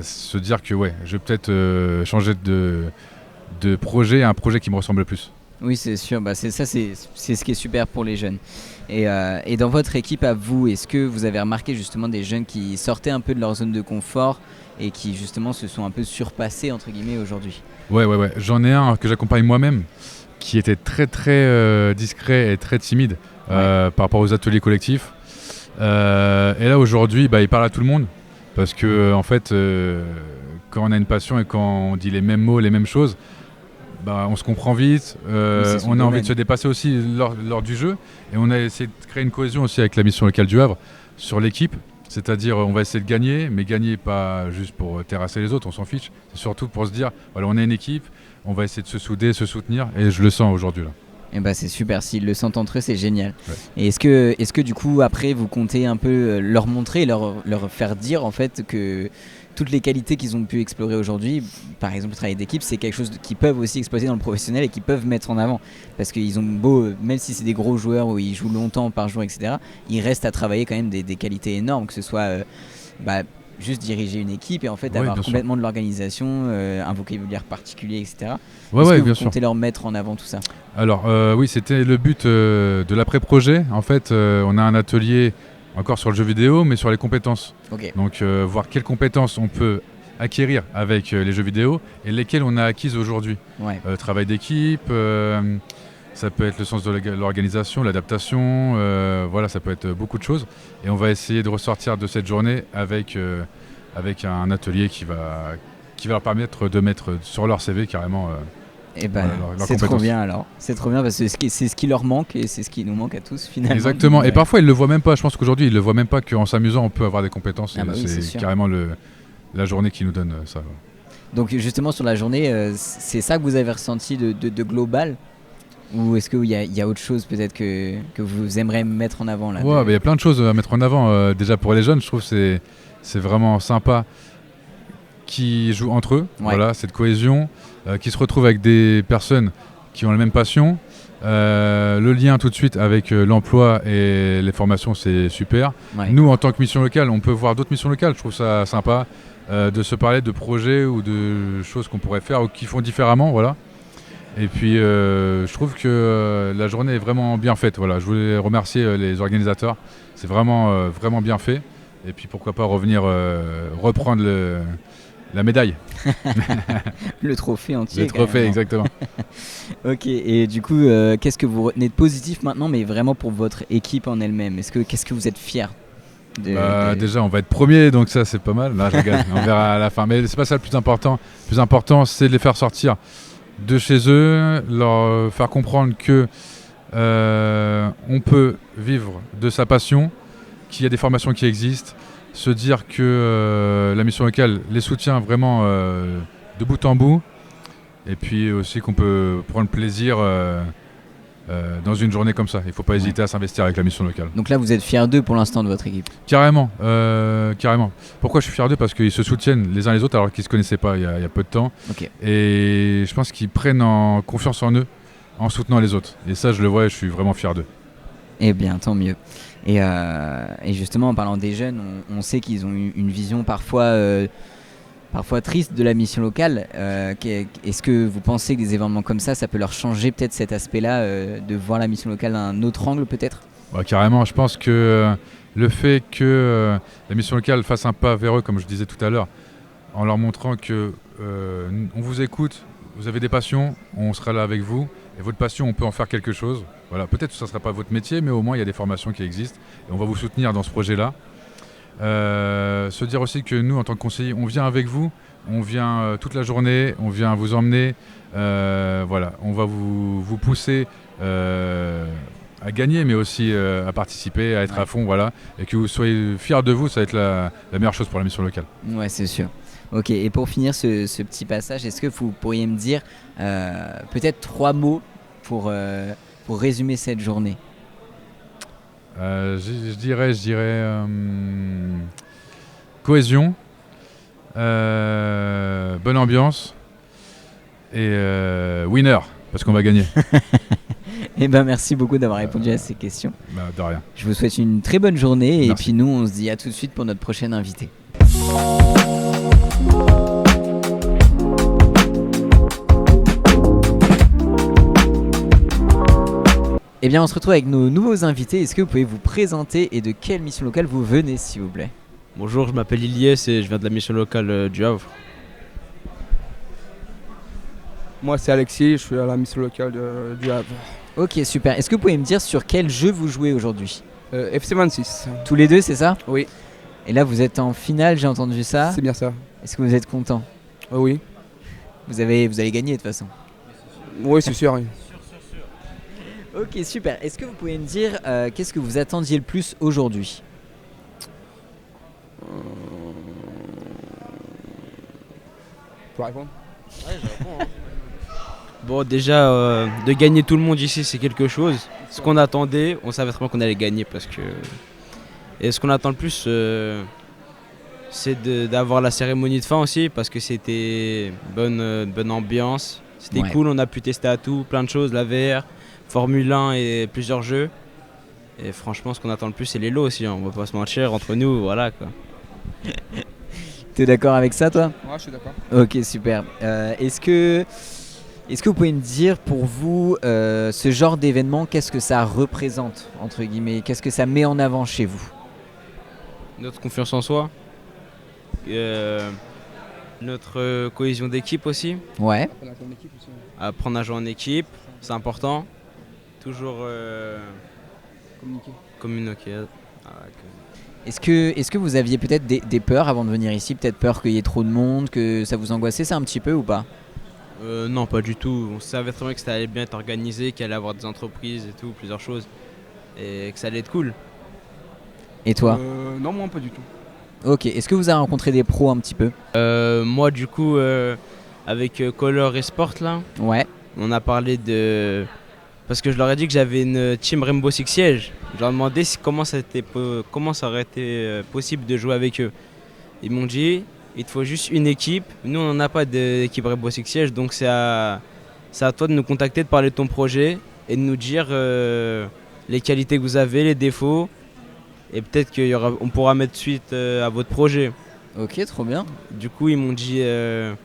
se dire que je vais peut-être changer de projet à un projet qui me ressemble plus. Oui, c'est sûr. C'est ce qui est super pour les jeunes. Et dans votre équipe à vous, est-ce que vous avez remarqué justement des jeunes qui sortaient un peu de leur zone de confort et qui justement se sont un peu surpassés entre guillemets aujourd'hui? Ouais. J'en ai un que j'accompagne moi-même qui était très très discret et très timide par rapport aux ateliers collectifs. Et là aujourd'hui, il parle à tout le monde parce que en fait, quand on a une passion et quand on dit les mêmes mots, les mêmes choses, on se comprend vite, on a envie de se dépasser aussi lors du jeu et on a essayé de créer une cohésion aussi avec la mission locale du Havre sur l'équipe, c'est-à-dire on va essayer de gagner, mais gagner pas juste pour terrasser les autres, on s'en fiche, c'est surtout pour se dire voilà, on est une équipe, on va essayer de se souder, se soutenir et je le sens aujourd'hui là. Et c'est super, s'ils le sentent entre eux, c'est génial. Ouais. Et est-ce que du coup après vous comptez un peu leur montrer, leur faire dire en fait que toutes les qualités qu'ils ont pu explorer aujourd'hui, par exemple le travail d'équipe, c'est quelque chose qu'ils peuvent aussi exploiter dans le professionnel et qu'ils peuvent mettre en avant. Parce qu'ils ont beau, même si c'est des gros joueurs où ils jouent longtemps par jour, etc., ils restent à travailler quand même des qualités énormes, que ce soit juste diriger une équipe et en fait avoir complètement de l'organisation, un vocabulaire particulier, etc. Est-ce que vous comptez leur mettre en avant tout ça? Alors oui, c'était le but de l'après-projet. En fait, on a un atelier encore sur le jeu vidéo, mais sur les compétences. Okay. Donc voir quelles compétences on peut acquérir avec les jeux vidéo et lesquelles on a acquises aujourd'hui. Ouais. Travail d'équipe, ça peut être le sens de l'organisation, l'adaptation, ça peut être beaucoup de choses. Et on va essayer de ressortir de cette journée avec un atelier qui va leur permettre de mettre sur leur CV carrément c'est trop bien alors. C'est trop bien parce que c'est ce qui leur manque et c'est ce qui nous manque à tous finalement. Exactement. Et parfois ils le voient même pas. Je pense qu'aujourd'hui ils le voient même pas qu'en s'amusant on peut avoir des compétences. C'est carrément la journée qui nous donne ça. Ouais. Donc justement sur la journée, c'est ça que vous avez ressenti de global? Ou est-ce qu'il y a autre chose peut-être que vous aimeriez mettre en avant là? Ouais, il y a plein de choses à mettre en avant. Déjà pour les jeunes, je trouve que c'est vraiment sympa qui jouent entre eux. Ouais. Voilà, cette cohésion, qui se retrouvent avec des personnes qui ont la même passion. Le lien tout de suite avec l'emploi et les formations, c'est super. Ouais. Nous, en tant que mission locale, on peut voir d'autres missions locales. Je trouve ça sympa de se parler de projets ou de choses qu'on pourrait faire ou qui font différemment. Voilà. Et puis, je trouve que la journée est vraiment bien faite. Voilà. Je voulais remercier les organisateurs. C'est vraiment bien fait. Et puis, pourquoi pas reprendre la médaille. Le trophée entier. Le trophée, exactement. Ok, et du coup, qu'est-ce que vous retenez de positif maintenant, mais vraiment pour votre équipe en elle-même? Qu'est-ce que vous êtes fiers Déjà, on va être premier, donc ça, c'est pas mal. Là, je regarde, on verra à la fin. Mais c'est pas ça le plus important. Le plus important, c'est de les faire sortir de chez eux, leur faire comprendre que on peut vivre de sa passion, qu'il y a des formations qui existent, se dire que la mission locale les soutient vraiment de bout en bout, et puis aussi qu'on peut prendre plaisir dans une journée comme ça. Il ne faut pas hésiter à s'investir avec la mission locale. Donc là, vous êtes fiers d'eux pour l'instant de votre équipe? Carrément, carrément. Pourquoi je suis fier d'eux? Parce qu'ils se soutiennent les uns les autres alors qu'ils ne se connaissaient pas il y a peu de temps. Okay. Et je pense qu'ils prennent confiance en eux en soutenant les autres. Et ça, je le vois et je suis vraiment fier d'eux. Eh bien, tant mieux. Et justement, en parlant des jeunes, on sait qu'ils ont une vision parfois triste de la mission locale. Est-ce que vous pensez que des événements comme ça peut leur changer peut-être cet aspect-là, de voir la mission locale d'un autre angle peut-être? Carrément, je pense que le fait que la mission locale fasse un pas vers eux, comme je disais tout à l'heure, en leur montrant que on vous écoute, vous avez des passions, on sera là avec vous, et votre passion, on peut en faire quelque chose. Voilà, peut-être que ça ne sera pas votre métier, mais au moins il y a des formations qui existent, et on va vous soutenir dans ce projet-là. Se dire aussi que nous, en tant que conseillers, on vient avec vous, on vient toute la journée, on vient vous emmener, voilà, on va vous pousser à gagner, mais aussi à participer, à être à fond, voilà, et que vous soyez fiers de vous, ça va être la meilleure chose pour la mission locale. Ouais, c'est sûr. Ok, et pour finir ce petit passage, est-ce que vous pourriez me dire peut-être 3 mots pour résumer cette journée? Je dirais cohésion, bonne ambiance et winner, parce qu'on va gagner. Eh ben, merci beaucoup d'avoir répondu à ces questions. De rien. Je vous souhaite une très bonne journée. Merci. Et puis nous, on se dit à tout de suite pour notre prochaine invité. Eh bien, on se retrouve avec nos nouveaux invités. Est-ce que vous pouvez vous présenter et de quelle mission locale vous venez, s'il vous plaît? Bonjour, je m'appelle Ilyes et je viens de la mission locale du Havre. Moi, c'est Alexis, je suis à la mission locale du Havre. Ok, super. Est-ce que vous pouvez me dire sur quel jeu vous jouez aujourd'hui? FC26. Tous les deux, c'est ça? Oui. Et là, vous êtes en finale, j'ai entendu ça. C'est bien ça. Est-ce que vous êtes content? Oui. Vous allez gagner de toute façon. Oui, c'est sûr. Oui. Ok, super. Est-ce que vous pouvez me dire qu'est-ce que vous attendiez le plus aujourd'hui? Tu peux répondre? Ouais, je réponds. Hein. Bon, déjà, de gagner tout le monde ici, c'est quelque chose. Ce qu'on attendait, on savait très bien qu'on allait gagner parce que. Et ce qu'on attend le plus, c'est d'avoir la cérémonie de fin aussi parce que c'était bonne ambiance. C'était cool, on a pu tester à tout, plein de choses, la VR, Formule 1 et plusieurs jeux. Et franchement, ce qu'on attend le plus, c'est les lots aussi, hein. On va pas se mentir, entre nous, voilà quoi. T'es d'accord avec ça, toi? Ouais, je suis d'accord. Ok, super. Est-ce que vous pouvez me dire pour vous, ce genre d'événement, qu'est-ce que ça représente, entre guillemets? Qu'est-ce que ça met en avant chez vous? Notre confiance en soi, notre cohésion d'équipe aussi. Ouais. Apprendre à jouer en équipe, c'est important. Toujours communiquer. Est-ce que vous aviez peut-être des peurs avant de venir ici? Peut-être peur qu'il y ait trop de monde, que ça vous angoissait ça un petit peu ou pas? Non, pas du tout. On savait très bien que ça allait bien être organisé, qu'il allait y avoir des entreprises et tout, plusieurs choses. Et que ça allait être cool. Et toi? Non, moi pas du tout. Ok, est-ce que vous avez rencontré des pros un petit peu? Moi du coup, avec Color et Sport là, ouais. On a parlé de... Parce que je leur ai dit que j'avais une team Rainbow Six Siege. Je leur ai demandé comment ça aurait été possible de jouer avec eux. Ils m'ont dit, il te faut juste une équipe. Nous on n'en a pas d'équipe Rainbow Six Siege, donc c'est à toi de nous contacter, de parler de ton projet et de nous dire les qualités que vous avez, les défauts. Et peut-être qu'on pourra mettre suite à votre projet. Ok, trop bien. Du coup, ils m'ont dit que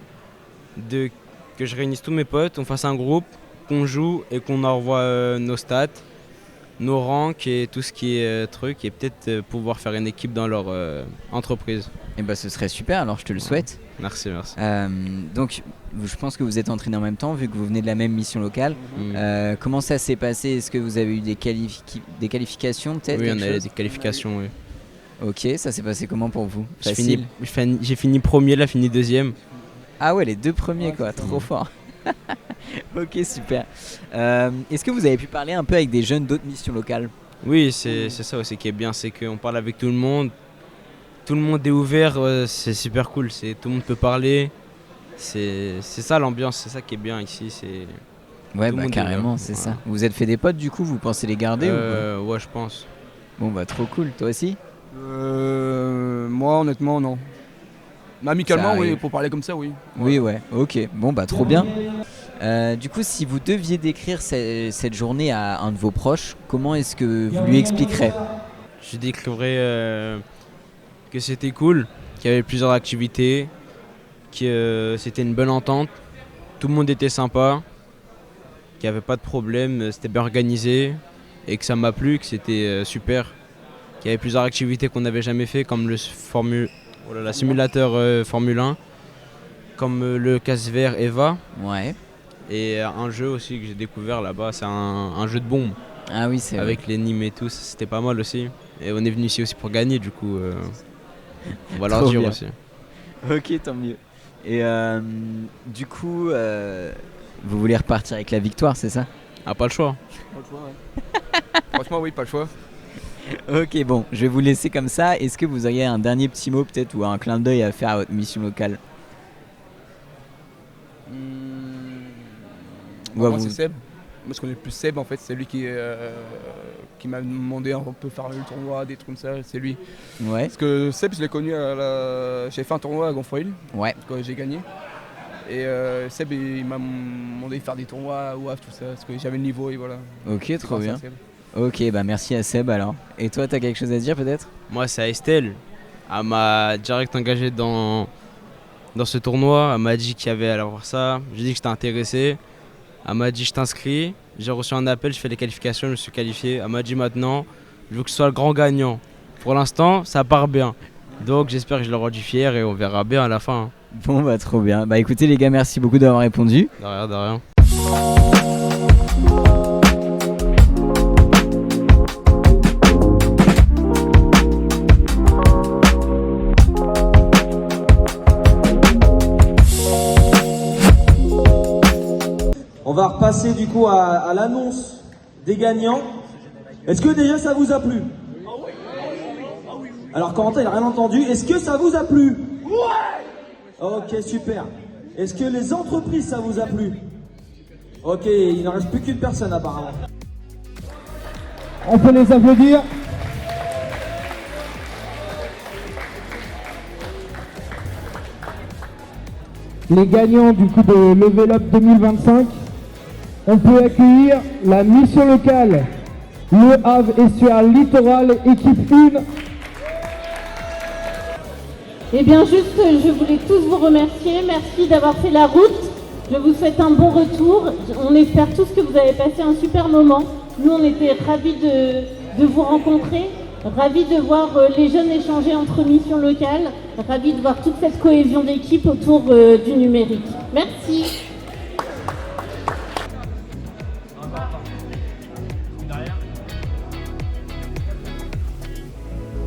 je réunisse tous mes potes, on fasse un groupe, qu'on joue et qu'on envoie nos stats. nos ranks et tout ce qui est truc, et peut-être pouvoir faire une équipe dans leur entreprise. Et bah ce serait super, alors je te le souhaite. Merci, merci. Donc je pense que vous êtes entraînés en même temps vu que vous venez de la même mission locale. Comment ça s'est passé? Est-ce que vous avez eu des qualifications peut-être? Oui, on a eu des qualifications, oui. Ok, ça s'est passé comment pour vous? Facile? J'ai fini premier, là fini deuxième. Ah ouais, les deux premiers quoi, trop fort. Ok, super. Est-ce que vous avez pu parler un peu avec des jeunes d'autres missions locales? Oui, c'est ça aussi qui est bien, c'est qu'on parle avec tout le monde. Tout le monde est ouvert, c'est super cool, tout le monde peut parler. C'est ça l'ambiance, c'est ça qui est bien ici. Ouais, bah carrément, c'est ça. Vous êtes fait des potes du coup, vous pensez les garder ou Ouais, je pense. Bon bah trop cool, toi aussi? Moi honnêtement non. Mais amicalement oui, pour parler comme ça oui. Oui ouais, ok, bon bah trop bien. Du coup si vous deviez décrire cette journée à un de vos proches, comment est-ce que vous lui expliquerez? Je décrirais que c'était cool, qu'il y avait plusieurs activités, que c'était une bonne entente, tout le monde était sympa, qu'il n'y avait pas de problème, c'était bien organisé et que ça m'a plu, que c'était super. Il y avait plusieurs activités qu'on n'avait jamais fait, comme le simulateur Formule 1, comme le casse-vert Eva. Ouais. Et un jeu aussi que j'ai découvert là-bas, c'est un jeu de bombe. Ah oui, c'est avec les Nîmes et tout, c'était pas mal aussi. Et on est venu ici aussi pour gagner, du coup, on va leur dire aussi. Ok, tant mieux. Et du coup, vous voulez repartir avec la victoire, c'est ça? Ah, pas le choix. Pas le choix, ouais. Franchement, oui, pas le choix. Ok, bon, je vais vous laisser comme ça. Est-ce que vous auriez un dernier petit mot peut-être ou un clin d'œil à faire à votre mission locale? Moi, c'est Seb. Moi, je connais le plus Seb, en fait. C'est lui qui m'a demandé un peu faire le tournoi, des trucs comme ça. C'est lui. Ouais. Parce que Seb, je l'ai connu j'ai fait un tournoi à Gonfoil. Ouais. Quand j'ai gagné. Et Seb, il m'a demandé de faire des tournois à WAF, tout ça. Parce que j'avais le niveau et voilà. Ok, trop bien. Ok, bah merci à Seb alors. Et toi, t'as quelque chose à dire peut-être? Moi, c'est à Estelle. Elle m'a direct engagé dans ce tournoi. Elle m'a dit qu'il y avait à voir ça. J'ai dit que j'étais intéressé. Elle m'a dit je t'inscris. J'ai reçu un appel, je fais les qualifications, je me suis qualifié. Elle m'a dit maintenant, je veux que ce soit le grand gagnant. Pour l'instant, ça part bien. Donc j'espère que je le rends fier et on verra bien à la fin. Bon bah trop bien. Bah écoutez les gars, merci beaucoup d'avoir répondu. De rien, de rien. On va repasser du coup à l'annonce des gagnants. Est-ce que déjà ça vous a plu? Alors Corentin il a rien entendu. Est-ce que ça vous a plu? Ouais. Ok, super. Est-ce que les entreprises ça vous a plu? Ok, il n'en reste plus qu'une personne apparemment. On peut les applaudir. Les gagnants du coup de Level Up 2025. On peut accueillir la mission locale Le Havre Estuaire Littoral, équipe 1. Eh bien juste, je voulais tous vous remercier. Merci d'avoir fait la route. Je vous souhaite un bon retour. On espère tous que vous avez passé un super moment. Nous, on était ravis de vous rencontrer, ravis de voir les jeunes échanger entre missions locales, ravis de voir toute cette cohésion d'équipe autour du numérique. Merci.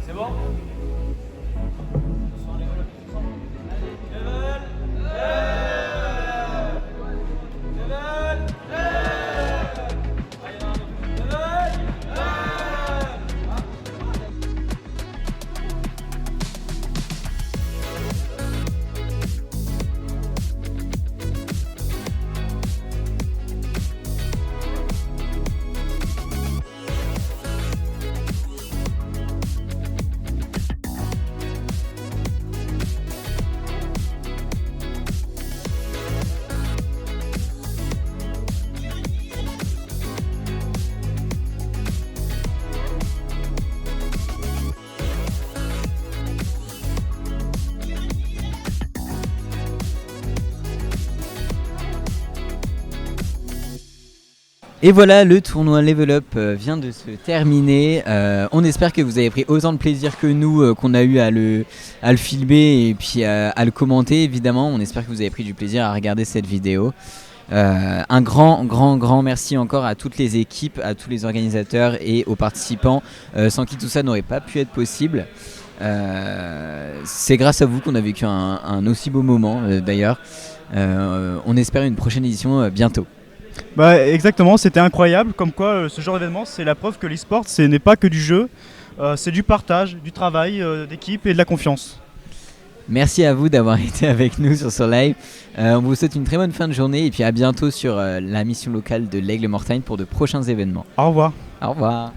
C'est bon? Et voilà, le tournoi Level Up vient de se terminer. On espère que vous avez pris autant de plaisir que nous qu'on a eu à le filmer et puis à le commenter évidemment. On espère que vous avez pris du plaisir à regarder cette vidéo. Un grand merci encore à toutes les équipes, à tous les organisateurs et aux participants sans qui tout ça n'aurait pas pu être possible. C'est grâce à vous qu'on a vécu un aussi beau moment d'ailleurs. On espère une prochaine édition bientôt. Bah exactement, c'était incroyable, comme quoi ce genre d'événement c'est la preuve que l'e-sport ce n'est pas que du jeu, c'est du partage, du travail d'équipe et de la confiance. Merci à vous d'avoir été avec nous sur ce live. On vous souhaite une très bonne fin de journée et puis à bientôt sur la mission locale de l'Aigle Mortagne pour de prochains événements. Au revoir. Au revoir.